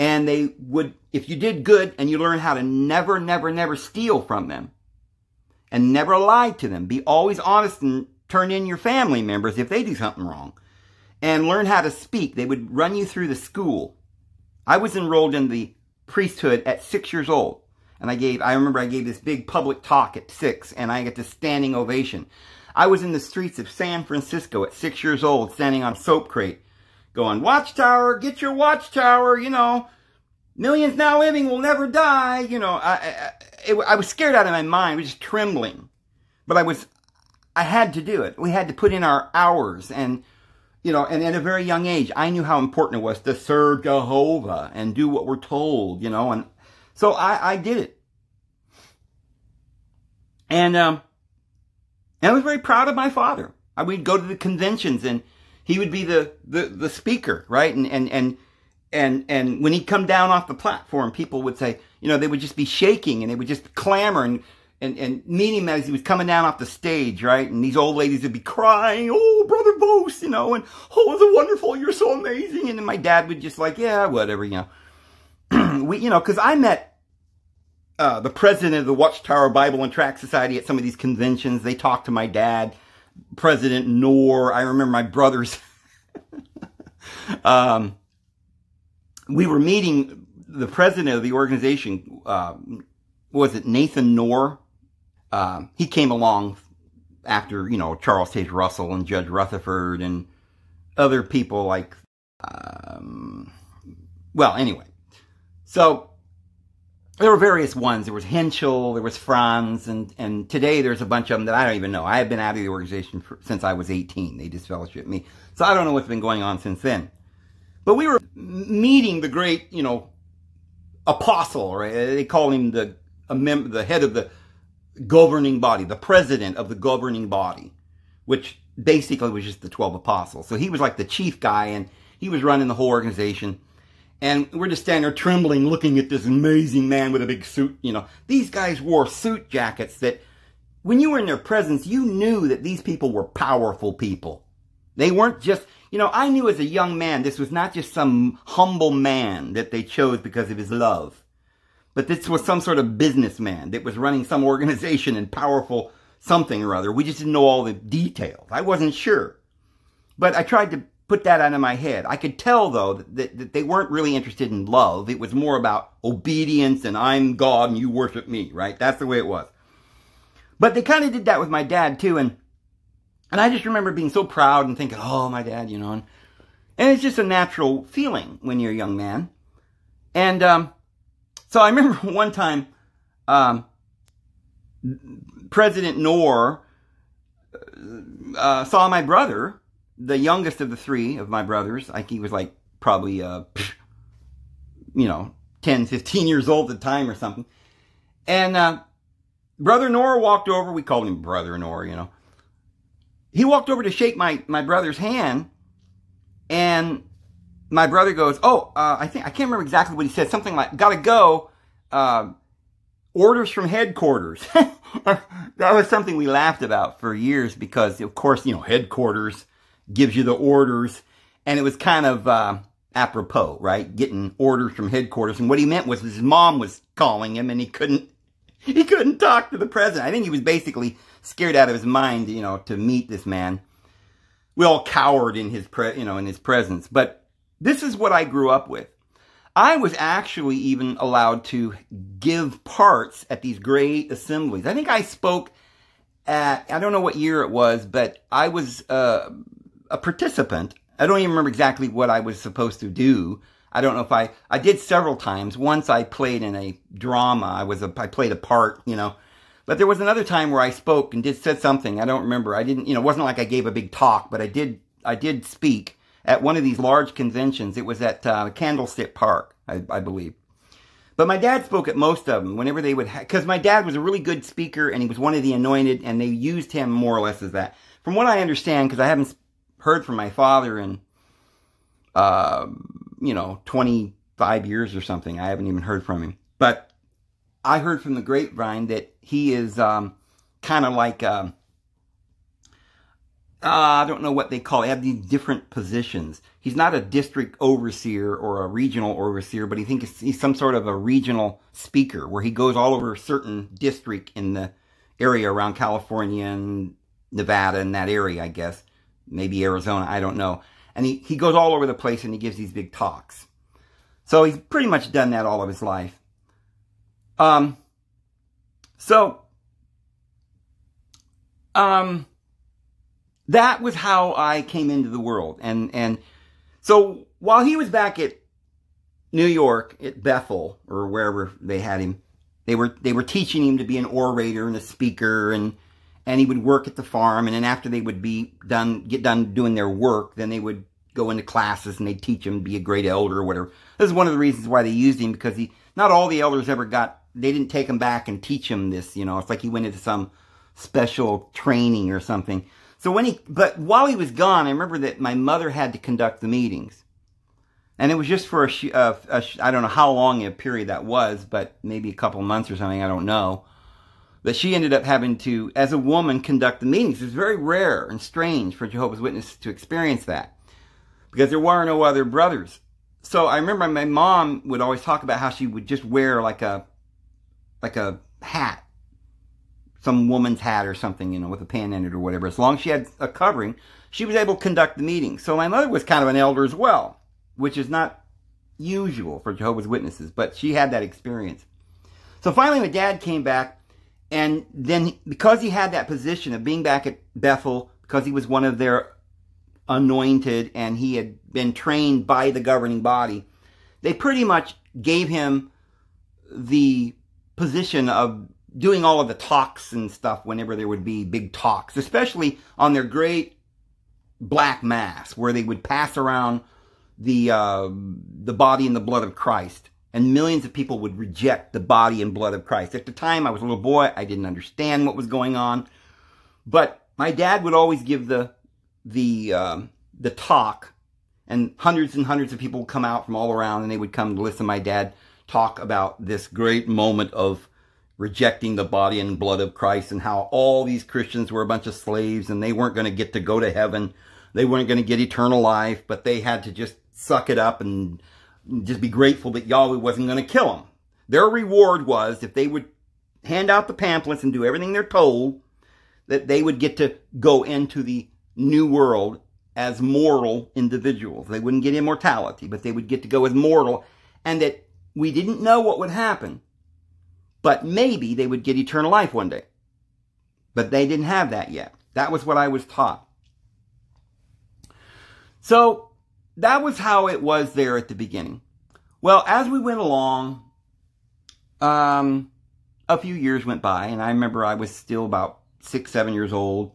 And they would, if you did good and you learned how to never, never, never steal from them and never lie to them, be always honest and turn in your family members if they do something wrong, and learn how to speak, they would run you through the school. I was enrolled in the priesthood at 6 years old. And I remember I gave this big public talk at 6, and I got this standing ovation. I was in the streets of San Francisco at 6 years old, standing on a soap crate, going, Watchtower, get your Watchtower, millions now living will never die. I was scared out of my mind. I was just trembling. But I had to do it. We had to put in our hours, and and at a very young age, I knew how important it was to serve Jehovah and do what we're told, and so I did it. And I was very proud of my father. We'd go to the conventions and he would be the speaker, right? And when he'd come down off the platform, people would say, they would just be shaking and they would just clamor and meet him as he was coming down off the stage, right? And these old ladies would be crying, oh, Brother Bose, and oh, is it wonderful, you're so amazing. And then my dad would just like, yeah, whatever, because I met the president of the Watchtower Bible and Tract Society at some of these conventions. They talked to my dad, President Knorr. I remember my brothers. We were meeting the president of the organization, was it Nathan Knorr? He came along after, Charles Taze Russell and Judge Rutherford and other people like, well, anyway. So there were various ones. There was Henschel, there was Franz, and today there's a bunch of them that I don't even know. I have been out of the organization since I was 18. They disfellowshipped me. So I don't know what's been going on since then. But we were meeting the great, apostle, right? They call him the head of the governing body, the president of the governing body, which basically was just the 12 apostles. So he was like the chief guy, and he was running the whole organization. And we're just standing there trembling, looking at this amazing man with a big suit. These guys wore suit jackets that when you were in their presence, you knew that these people were powerful people. They weren't just, I knew as a young man, this was not just some humble man that they chose because of his love. But this was some sort of businessman that was running some organization and powerful something or other. We just didn't know all the details. I wasn't sure. But I tried to put that out of my head. I could tell, though, that they weren't really interested in love. It was more about obedience and I'm God and you worship me, right? That's the way it was. But they kind of did that with my dad, too. And I just remember being so proud and thinking, oh, my dad, and it's just a natural feeling when you're a young man. And so I remember one time President Knorr saw my brother, the youngest of the three of my brothers. I think he was like probably, 10, 15 years old at the time or something. And Brother Knorr walked over. We called him Brother Knorr, He walked over to shake my brother's hand. And my brother goes, I can't remember exactly what he said. Something like, gotta go. Orders from headquarters. That was something we laughed about for years because, of course, headquarters gives you the orders. And it was kind of apropos, right? Getting orders from headquarters. And what he meant was his mom was calling him and he couldn't talk to the president. I think he was basically scared out of his mind, to meet this man. We all cowered in his presence. But this is what I grew up with. I was actually even allowed to give parts at these great assemblies. I think I spoke at, I don't know what year it was, but I was a participant. I don't even remember exactly what I was supposed to do. I don't know if I did several times. Once I played in a drama. I played a part, But there was another time where I spoke and said something. I don't remember. I didn't, it wasn't like I gave a big talk, but I did speak at one of these large conventions. It was at Candlestick Park, I believe. But my dad spoke at most of them whenever they would, because my dad was a really good speaker and he was one of the anointed and they used him more or less as that. From what I understand, because I haven't heard from my father in, 25 years or something. I haven't even heard from him. But I heard from the grapevine that he is kind of like, I don't know what they call it. They have these different positions. He's not a district overseer or a regional overseer, but I think he's some sort of a regional speaker where he goes all over a certain district in the area around California and Nevada and that area, I guess. Maybe Arizona, I don't know. And he goes all over the place and he gives these big talks. So he's pretty much done that all of his life. That was how I came into the world. And so while he was back at New York, at Bethel, or wherever they had him, they were teaching him to be an orator and a speaker, and he would work at the farm, and then after they would get done doing their work, then they would go into classes and they'd teach him to be a great elder or whatever. This is one of the reasons why they used him, because not all the elders they didn't take him back and teach him this, it's like he went into some special training or something. But while he was gone, I remember that my mother had to conduct the meetings. And it was just for I don't know how long a period that was, but maybe a couple months or something, I don't know. But she ended up having to, as a woman, conduct the meetings. It's very rare and strange for Jehovah's Witnesses to experience that, because there were no other brothers. So I remember my mom would always talk about how she would just wear like a hat, some woman's hat or something, with a pin in it or whatever. As long as she had a covering, she was able to conduct the meeting. So my mother was kind of an elder as well, which is not usual for Jehovah's Witnesses, but she had that experience. So finally my dad came back, and then because he had that position of being back at Bethel, because he was one of their anointed and he had been trained by the governing body, they pretty much gave him the position of doing all of the talks and stuff whenever there would be big talks, especially on their great black mass, where they would pass around the body and the blood of Christ, and millions of people would reject the body and blood of Christ. At the time, I was a little boy. I didn't understand what was going on, but my dad would always give the talk, and hundreds of people would come out from all around, and they would come to listen to my dad talk about this great moment of rejecting the body and blood of Christ, and how all these Christians were a bunch of slaves, and they weren't going to get to go to heaven. They weren't going to get eternal life, but they had to just suck it up and just be grateful that Yahweh wasn't going to kill them. Their reward was, if they would hand out the pamphlets and do everything they're told, that they would get to go into the new world as mortal individuals. They wouldn't get immortality, but they would get to go as mortal, and that we didn't know what would happen, but maybe they would get eternal life one day. But they didn't have that yet. That was what I was taught. So that was how it was there at the beginning. Well, as we went along, a few years went by, and I remember I was still about 6, 7 years old.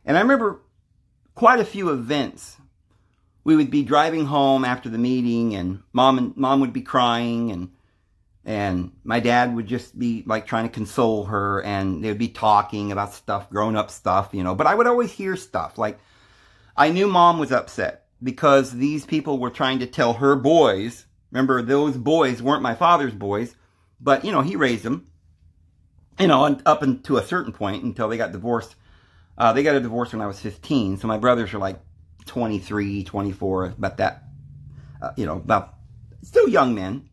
And I remember quite a few events. We would be driving home after the meeting, and mom would be crying, and my dad would just be like trying to console her, and they would be talking about stuff, grown-up stuff, you know. But I would always hear stuff like, I knew mom was upset because these people were trying to tell her boys. Remember, those boys weren't my father's boys, but, you know, he raised them, you know, up until a certain point until they got divorced. They got a divorce when I was 15, so my brothers were like 23, 24, about that, you know, about still young men.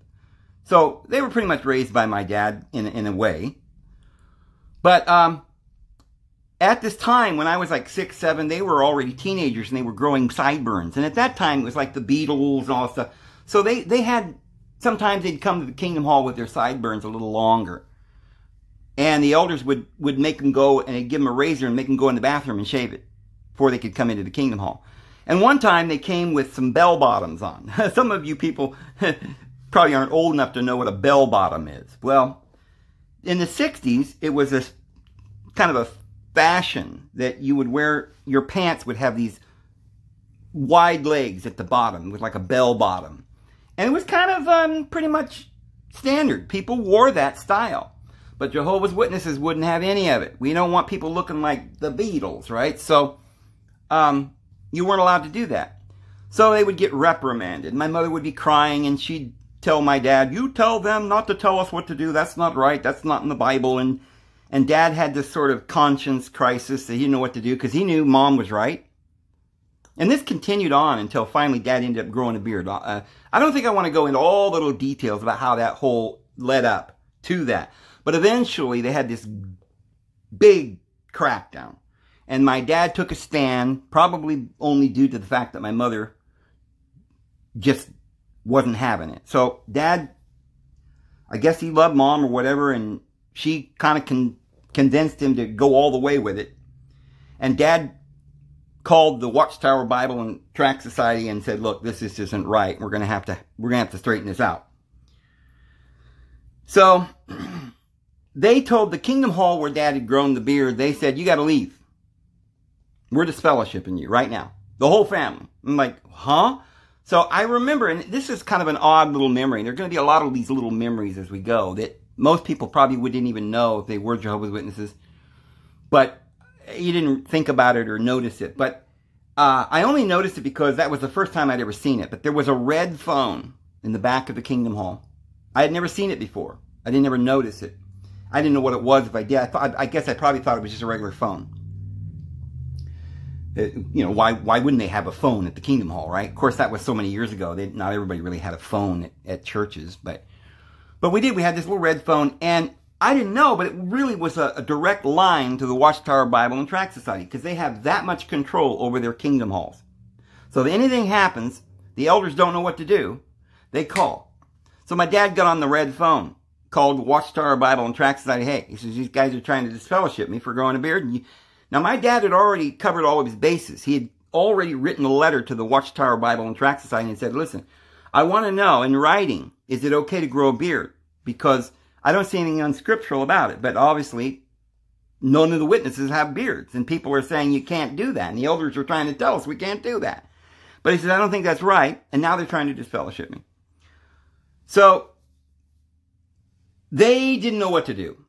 So they were pretty much raised by my dad in a way. But at this time, when I was like 6, 7, they were already teenagers and they were growing sideburns. And at that time, it was like the Beatles and all that stuff. So they had, sometimes they'd come to the Kingdom Hall with their sideburns a little longer. And the elders would make them go, and they'd give them a razor and make them go in the bathroom and shave it before they could come into the Kingdom Hall. And one time they came with some bell bottoms on. Some of you people probably aren't old enough to know what a bell bottom is. Well, in the 60s, it was a kind of a fashion that you would wear, your pants would have these wide legs at the bottom with like a bell bottom. And it was kind of pretty much standard. People wore that style. But Jehovah's Witnesses wouldn't have any of it. We don't want people looking like the Beatles, right? So you weren't allowed to do that. So they would get reprimanded. My mother would be crying, and she'd tell my dad, you tell them not to tell us what to do. That's not right. That's not in the Bible. And Dad had this sort of conscience crisis that he didn't know what to do because he knew Mom was right. And this continued on until finally Dad ended up growing a beard. I don't think I want to go into all the little details about how that whole led up to that. But eventually they had this big crackdown. And my dad took a stand, probably only due to the fact that my mother just wasn't having it. So Dad, I guess he loved Mom or whatever, and she kind of convinced him to go all the way with it. And Dad called the Watchtower Bible and Tract Society and said, look, this just isn't right. We're gonna have to straighten this out. So they told the Kingdom Hall where Dad had grown the beard, they said, you got to leave. We're disfellowshipping you right now. The whole family. I'm like, huh? So I remember, and this is kind of an odd little memory. There are going to be a lot of these little memories as we go that most people probably wouldn't even know if they were Jehovah's Witnesses. But you didn't think about it or notice it. But I only noticed it because that was the first time I'd ever seen it. But there was a red phone in the back of the Kingdom Hall. I had never seen it before. I didn't ever notice it. I didn't know what it was if I did. I guess I probably thought it was just a regular phone. You know, why wouldn't they have a phone at the Kingdom Hall, right? Of course, that was so many years ago. Not everybody really had a phone at churches. But we did. We had this little red phone. And I didn't know, but it really was a direct line to the Watchtower Bible and Tract Society, because they have that much control over their Kingdom Halls. So if anything happens, the elders don't know what to do, they call. So my dad got on the red phone, called the Watchtower Bible and Tract Society. Hey, he says, these guys are trying to disfellowship me for growing a beard. Now, my dad had already covered all of his bases. He had already written a letter to the Watchtower Bible and Tract Society and said, listen, I want to know in writing, is it okay to grow a beard? because I don't see anything unscriptural about it. But obviously, none of the witnesses have beards. And people are saying you can't do that. And the elders are trying to tell us we can't do that. But he says, I don't think that's right. And now they're trying to disfellowship me. So they didn't know what to do.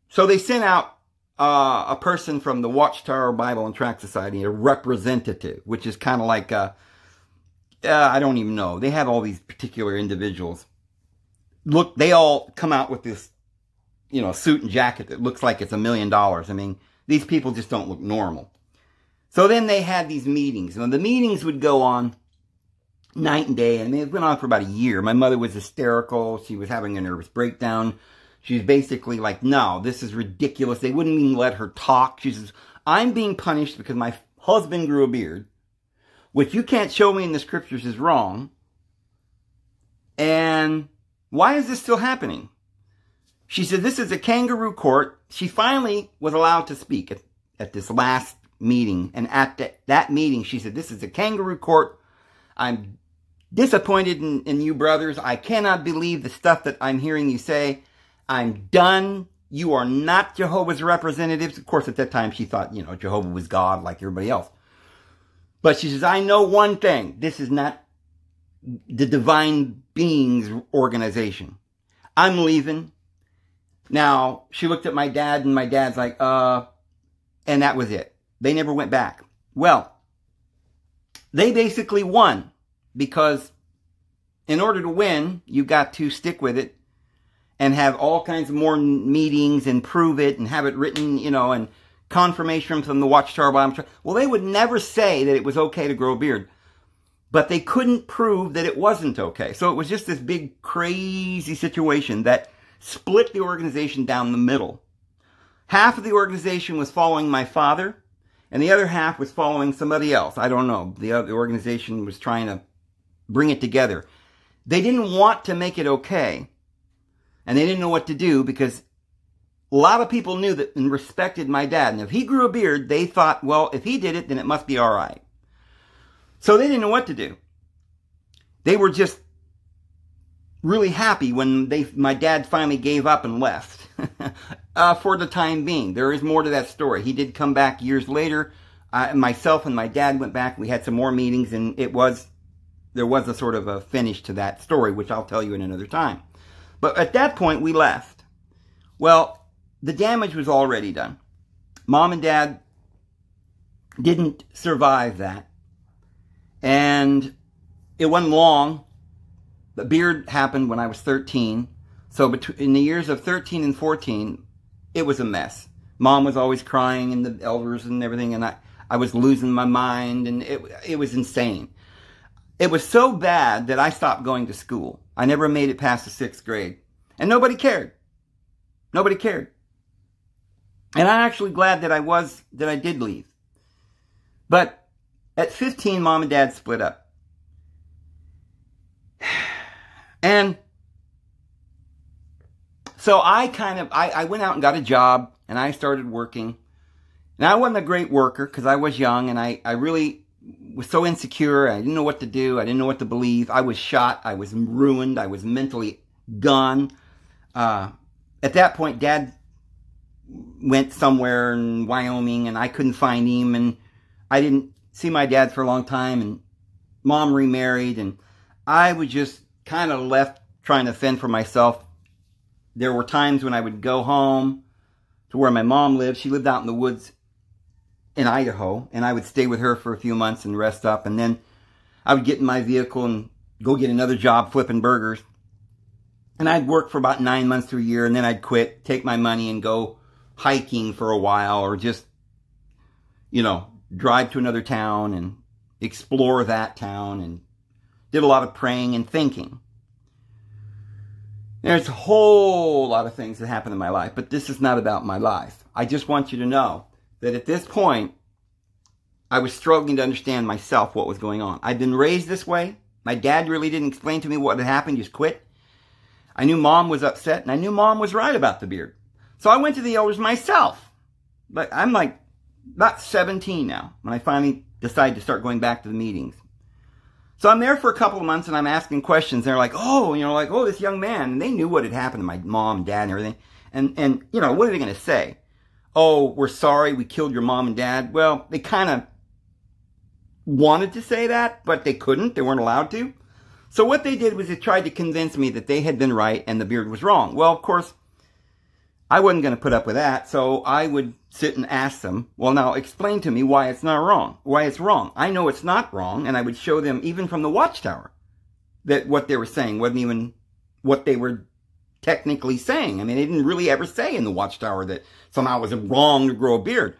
So they sent out a person from the Watchtower Bible and Tract Society, a representative, which is kind of like, I don't even know. They have all these particular individuals. Look, they all come out with this, you know, suit and jacket that looks like it's $1 million. I mean, these people just don't look normal. So then they had these meetings. And the meetings would go on night and day. And it went on for about a year. My mother was hysterical. She was having a nervous breakdown. She was basically like, no, this is ridiculous. They wouldn't even let her talk. She says, I'm being punished because my husband grew a beard, which you can't show me in the scriptures is wrong. And why is this still happening? She said, this is a kangaroo court. She finally was allowed to speak at this last meeting. And at that meeting, she said, this is a kangaroo court. I'm disappointed in you, brothers. I cannot believe the stuff that I'm hearing you say. I'm done. You are not Jehovah's representatives. Of course, at that time, she thought, you know, Jehovah was God like everybody else. But she says, I know one thing. This is not the divine beings organization. I'm leaving. Now, she looked at my dad, and my dad's like, and that was it. They never went back. Well, they basically won, because in order to win, you got to stick with it and have all kinds of more meetings and prove it and have it written, you know, and confirmation from the Watchtower Bible. Well, they would never say that it was okay to grow a beard, but they couldn't prove that it wasn't okay. So it was just this big, crazy situation that split the organization down the middle. Half of the organization was following my father, and the other half was following somebody else. I don't know. The organization was trying to bring it together. They didn't want to make it okay, and they didn't know what to do, because a lot of people knew that and respected my dad. And if he grew a beard, they thought, well, if he did it, then it must be all right. So they didn't know what to do. They were just really happy when my dad finally gave up and left for the time being. There is more to that story. He did come back years later. Myself and my dad went back. We had some more meetings, and there was a sort of a finish to that story, which I'll tell you in another time. But at that point, we left. Well, the damage was already done. Mom and Dad didn't survive that. And it wasn't long. The beard happened when I was 13. So in the years of 13 and 14, it was a mess. Mom was always crying, and the elders and everything, and I was losing my mind, and it was insane. It was so bad that I stopped going to school. I never made it past the 6th grade. And nobody cared. Nobody cared. And I'm actually glad that I did leave. But at 15, Mom and Dad split up. And so I went out and got a job, and I started working. And I wasn't a great worker because I was young, and I really was so insecure. I didn't know what to do. I didn't know what to believe. I was shot. I was ruined. I was mentally gone. At that point, Dad went somewhere in Wyoming, and I couldn't find him, and I didn't see my dad for a long time, and Mom remarried, and I was just kind of left trying to fend for myself. There were times when I would go home to where my mom lived. She lived out in the woods in Idaho, and I would stay with her for a few months and rest up, and then I would get in my vehicle and go get another job flipping burgers. And I'd work for about 9 months to a year, and then I'd quit, take my money, and go hiking for a while, or just, you know, drive to another town and explore that town, and did a lot of praying and thinking. There's a whole lot of things that happened in my life, but this is not about my life. I just want you to know that at this point, I was struggling to understand myself what was going on. I'd been raised this way. My dad really didn't explain to me what had happened, just quit. I knew Mom was upset, and I knew Mom was right about the beard. So I went to the elders myself. But I'm like about 17 now when I finally decided to start going back to the meetings. So I'm there for a couple of months, and I'm asking questions. They're like, oh, this young man. And they knew what had happened to my mom and dad and everything. And what are they going to say? Oh, we're sorry we killed your mom and dad. Well, they kind of wanted to say that, but they couldn't. They weren't allowed to. So what they did was they tried to convince me that they had been right and the beard was wrong. Well, of course, I wasn't going to put up with that, so I would sit and ask them, well, now explain to me why it's not wrong, why it's wrong. I know it's not wrong, and I would show them, even from the watchtower, that what they were saying wasn't even what they were technically saying. I mean, they didn't really ever say in the watchtower that somehow it was wrong to grow a beard.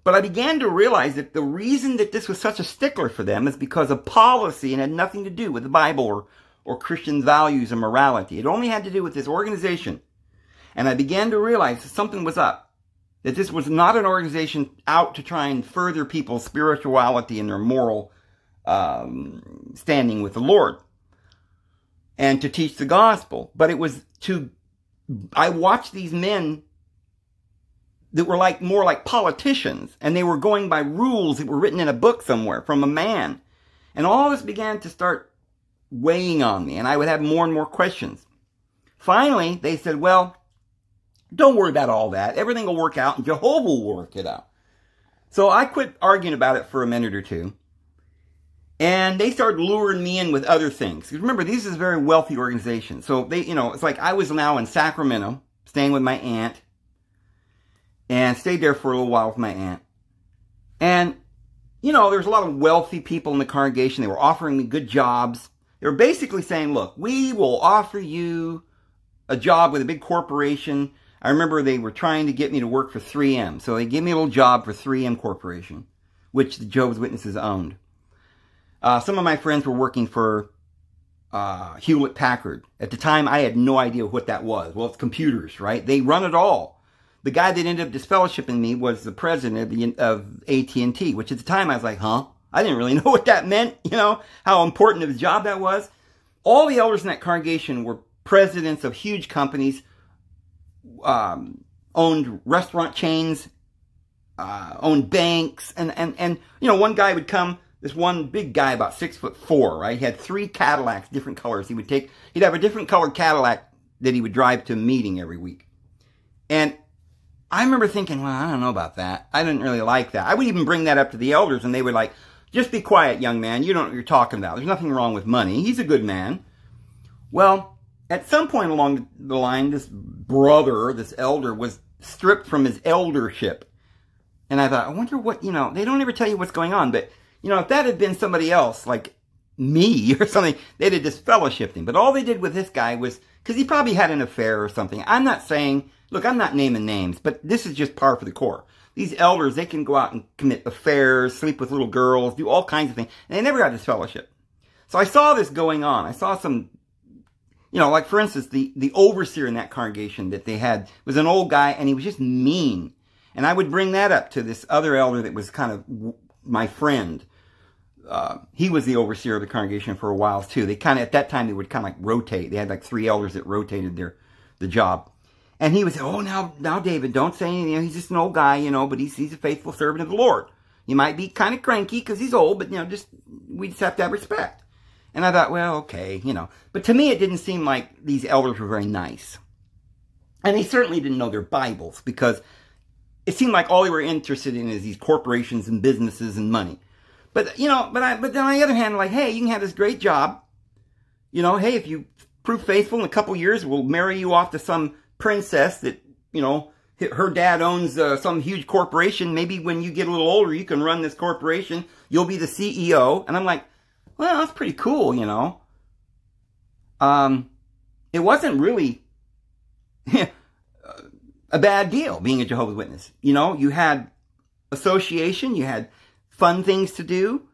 But I began to realize that the reason that this was such a stickler for them is because of policy and had nothing to do with the Bible or Christian values or morality. It only had to do with this organization. And I began to realize that something was up. That this was not an organization out to try and further people's spirituality and their moral standing with the Lord. And to teach the gospel. But it was I watched these men that were more like politicians. And they were going by rules that were written in a book somewhere from a man. And all this began to start weighing on me. And I would have more and more questions. Finally, they said, well, don't worry about all that. Everything will work out, and Jehovah will work it out. So I quit arguing about it for a minute or two. And they started luring me in with other things. Because remember, this is a very wealthy organization. So they, it's like I was now in Sacramento, staying with my aunt. And stayed there for a little while with my aunt. And, there's a lot of wealthy people in the congregation. They were offering me good jobs. They were basically saying, look, we will offer you a job with a big corporation. I remember they were trying to get me to work for 3M. So they gave me a little job for 3M Corporation, which the Jehovah's Witnesses owned. Some of my friends were working for Hewlett-Packard. At the time, I had no idea what that was. Well, it's computers, right? They run it all. The guy that ended up disfellowshipping me was the president of AT&T, which at the time I was like, huh? I didn't really know what that meant, how important of a job that was. All the elders in that congregation were presidents of huge companies, owned restaurant chains, owned banks, and one guy would come, this one big guy about 6'4", right? He had 3 Cadillacs, different colors. He'd have a different colored Cadillac that he would drive to a meeting every week. And I remember thinking, well, I don't know about that. I didn't really like that. I would even bring that up to the elders, and they would like, just be quiet, young man. You don't know what you're talking about. There's nothing wrong with money. He's a good man. Well, at some point along the line, this brother, this elder, was stripped from his eldership. And I thought, I wonder what, they don't ever tell you what's going on. But, if that had been somebody else, like me or something, they'd have disfellowshipped him. But all they did with this guy was, because he probably had an affair or something. I'm not saying, look, I'm not naming names, but this is just par for the course. These elders, they can go out and commit affairs, sleep with little girls, do all kinds of things. And they never got disfellowship. So I saw this going on. I saw some, like for instance, the overseer in that congregation that they had was an old guy, and he was just mean. And I would bring that up to this other elder that was kind of my friend. He was the overseer of the congregation for a while too. They at that time, they would kind of like rotate. They had like 3 elders that rotated the job. And he would say, oh, now, David, don't say anything. He's just an old guy, but he's a faithful servant of the Lord. You might be kind of cranky because he's old, but, we just have to have respect. And I thought, well, okay, But to me, it didn't seem like these elders were very nice. And they certainly didn't know their Bibles, because it seemed like all they were interested in is these corporations and businesses and money. But, but then on the other hand, like, hey, you can have this great job. Hey, if you prove faithful in a couple years, we'll marry you off to some princess that, her dad owns some huge corporation. Maybe when you get a little older, you can run this corporation. You'll be the CEO. And I'm like, well, that's pretty cool, It wasn't really a bad deal being a Jehovah's Witness. You had association, you had fun things to do.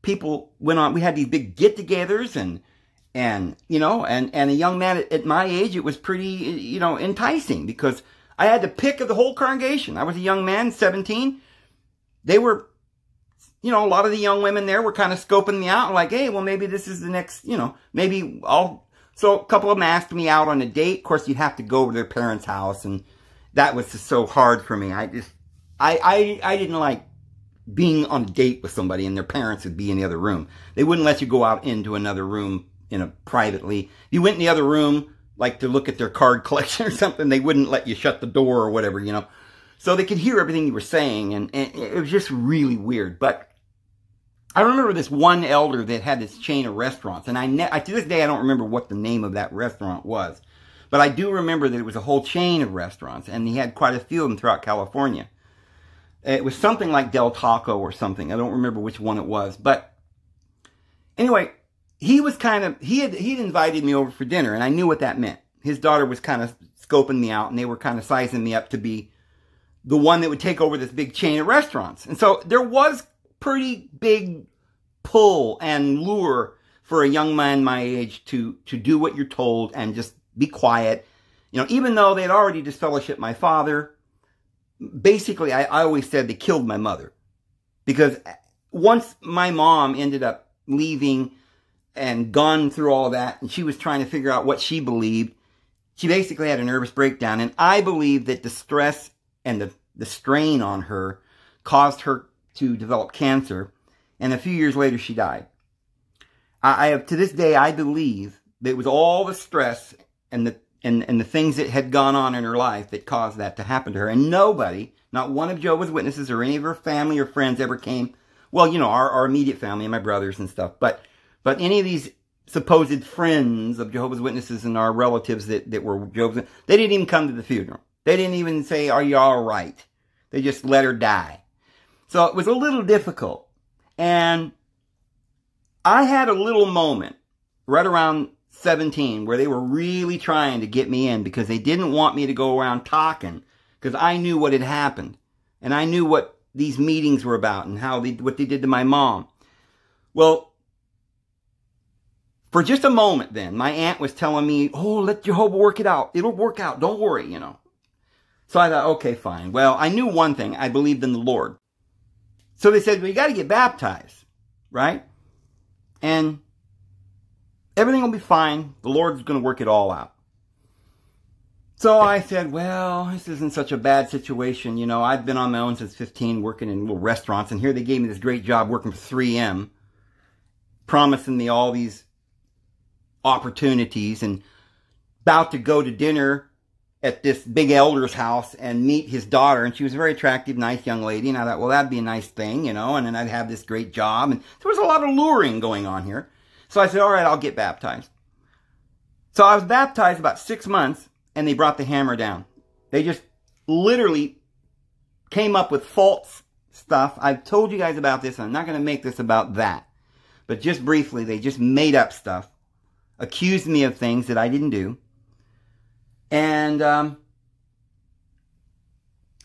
People went on, we had these big get-togethers, and a young man at my age, it was pretty, enticing, because I had the pick of the whole congregation. I was a young man, 17. They were, a lot of the young women there were kind of scoping me out, and like, hey, well, maybe this is the next, maybe so a couple of them asked me out on a date. Of course, you'd have to go over to their parents' house, and that was just so hard for me. I didn't like being on a date with somebody and their parents would be in the other room. They wouldn't let you go out into another room privately. If you went in the other room, like to look at their card collection or something, they wouldn't let you shut the door or whatever, you know. So they could hear everything you were saying, and it was just really weird. But I remember this one elder that had this chain of restaurants, and to this day I don't remember what the name of that restaurant was. But I do remember that it was a whole chain of restaurants, and he had quite a few of them throughout California. It was something like Del Taco or something. I don't remember which one it was. But anyway, he was he'd invited me over for dinner, and I knew what that meant. His daughter was kind of scoping me out, and they were kind of sizing me up to be the one that would take over this big chain of restaurants. And so there was pretty big pull and lure for a young man my age to do what you're told and just be quiet. You know, even though they had already disfellowshipped my father, basically I always said they killed my mother. Because once my mom ended up leaving and gone through all that, and she was trying to figure out what she believed, she basically had a nervous breakdown. And I believe that the stress and the strain on her caused her to develop cancer. And a few years later, she died. To this day, I believe that it was all the stress and the things that had gone on in her life that caused that to happen to her. And nobody, not one of Jehovah's Witnesses or any of her family or friends ever came. Well, you know, our immediate family and my brothers and stuff. But any of these supposed friends of Jehovah's Witnesses and our relatives that were Jehovah's Witnesses, they didn't even come to the funeral. They didn't even say, "Are you all right?" They just let her die. So it was a little difficult. And I had a little moment right around 17 where they were really trying to get me in because they didn't want me to go around talking, because I knew what had happened. And I knew what these meetings were about and what they did to my mom. Well, for just a moment then, my aunt was telling me, "Oh, let Jehovah work it out. It'll work out. Don't worry, you know." So I thought, okay, fine. Well, I knew one thing. I believed in the Lord. So they said, "Well, you got to get baptized, right? And everything will be fine. The Lord's going to work it all out." So I said, well, this isn't such a bad situation. You know, I've been on my own since 15 working in little restaurants, and here they gave me this great job working for 3M, promising me all these opportunities, and about to go to dinner at this big elder's house and meet his daughter, and she was a very attractive, nice young lady, and I thought, well, that'd be a nice thing, you know, and then I'd have this great job, and there was a lot of luring going on here. So I said, all right, I'll get baptized. So I was baptized about 6 months, and they brought the hammer down. They just literally came up with false stuff. I've told you guys about this, and I'm not going to make this about that. But just briefly, they just made up stuff, accused me of things that I didn't do, and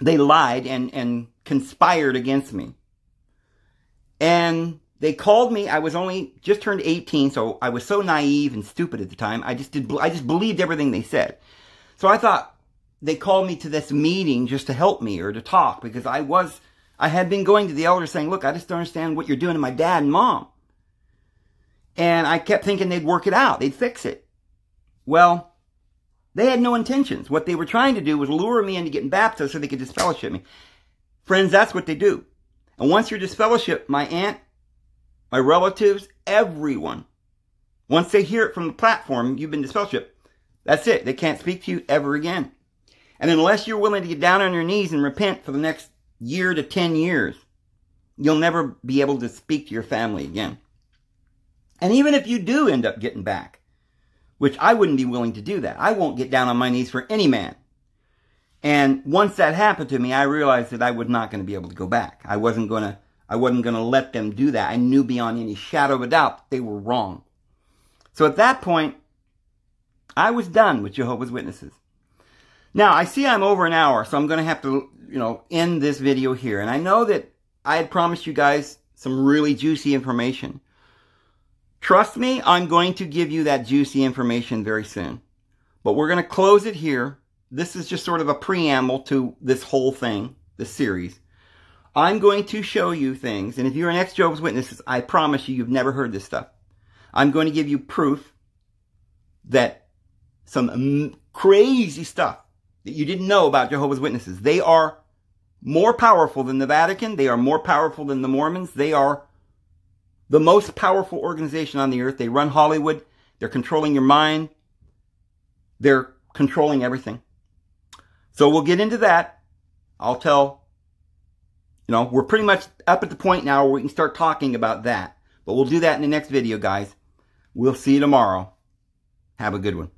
they lied and conspired against me. And they called me. I was just turned 18, so I was so naive and stupid at the time. I just believed everything they said. So I thought they called me to this meeting just to help me or to talk, because I had been going to the elders saying, "Look, I just don't understand what you're doing to my dad and mom." And I kept thinking they'd work it out. They'd fix it. Well, they had no intentions. What they were trying to do was lure me into getting baptized so they could disfellowship me. Friends, that's what they do. And once you're disfellowshipped, my aunt, my relatives, everyone, once they hear it from the platform, you've been disfellowshipped, that's it. They can't speak to you ever again. And unless you're willing to get down on your knees and repent for the next year to 10 years, you'll never be able to speak to your family again. And even if you do end up getting back, which I wouldn't be willing to do that. I won't get down on my knees for any man. And once that happened to me, I realized that I was not going to be able to go back. I wasn't going to let them do that. I knew beyond any shadow of a doubt that they were wrong. So at that point, I was done with Jehovah's Witnesses. Now, I see I'm over an hour, so I'm going to have to, end this video here. And I know that I had promised you guys some really juicy information. Trust me, I'm going to give you that juicy information very soon. But we're going to close it here. This is just sort of a preamble to this whole thing, this series. I'm going to show you things, and if you're an ex-Jehovah's Witness, I promise you've never heard this stuff. I'm going to give you proof that some crazy stuff that you didn't know about Jehovah's Witnesses. They are more powerful than the Vatican. They are more powerful than the Mormons. They are the most powerful organization on the earth. They run Hollywood. They're controlling your mind. They're controlling everything. So we'll get into that. I'll tell, we're pretty much up at the point now where we can start talking about that. But we'll do that in the next video, guys. We'll see you tomorrow. Have a good one.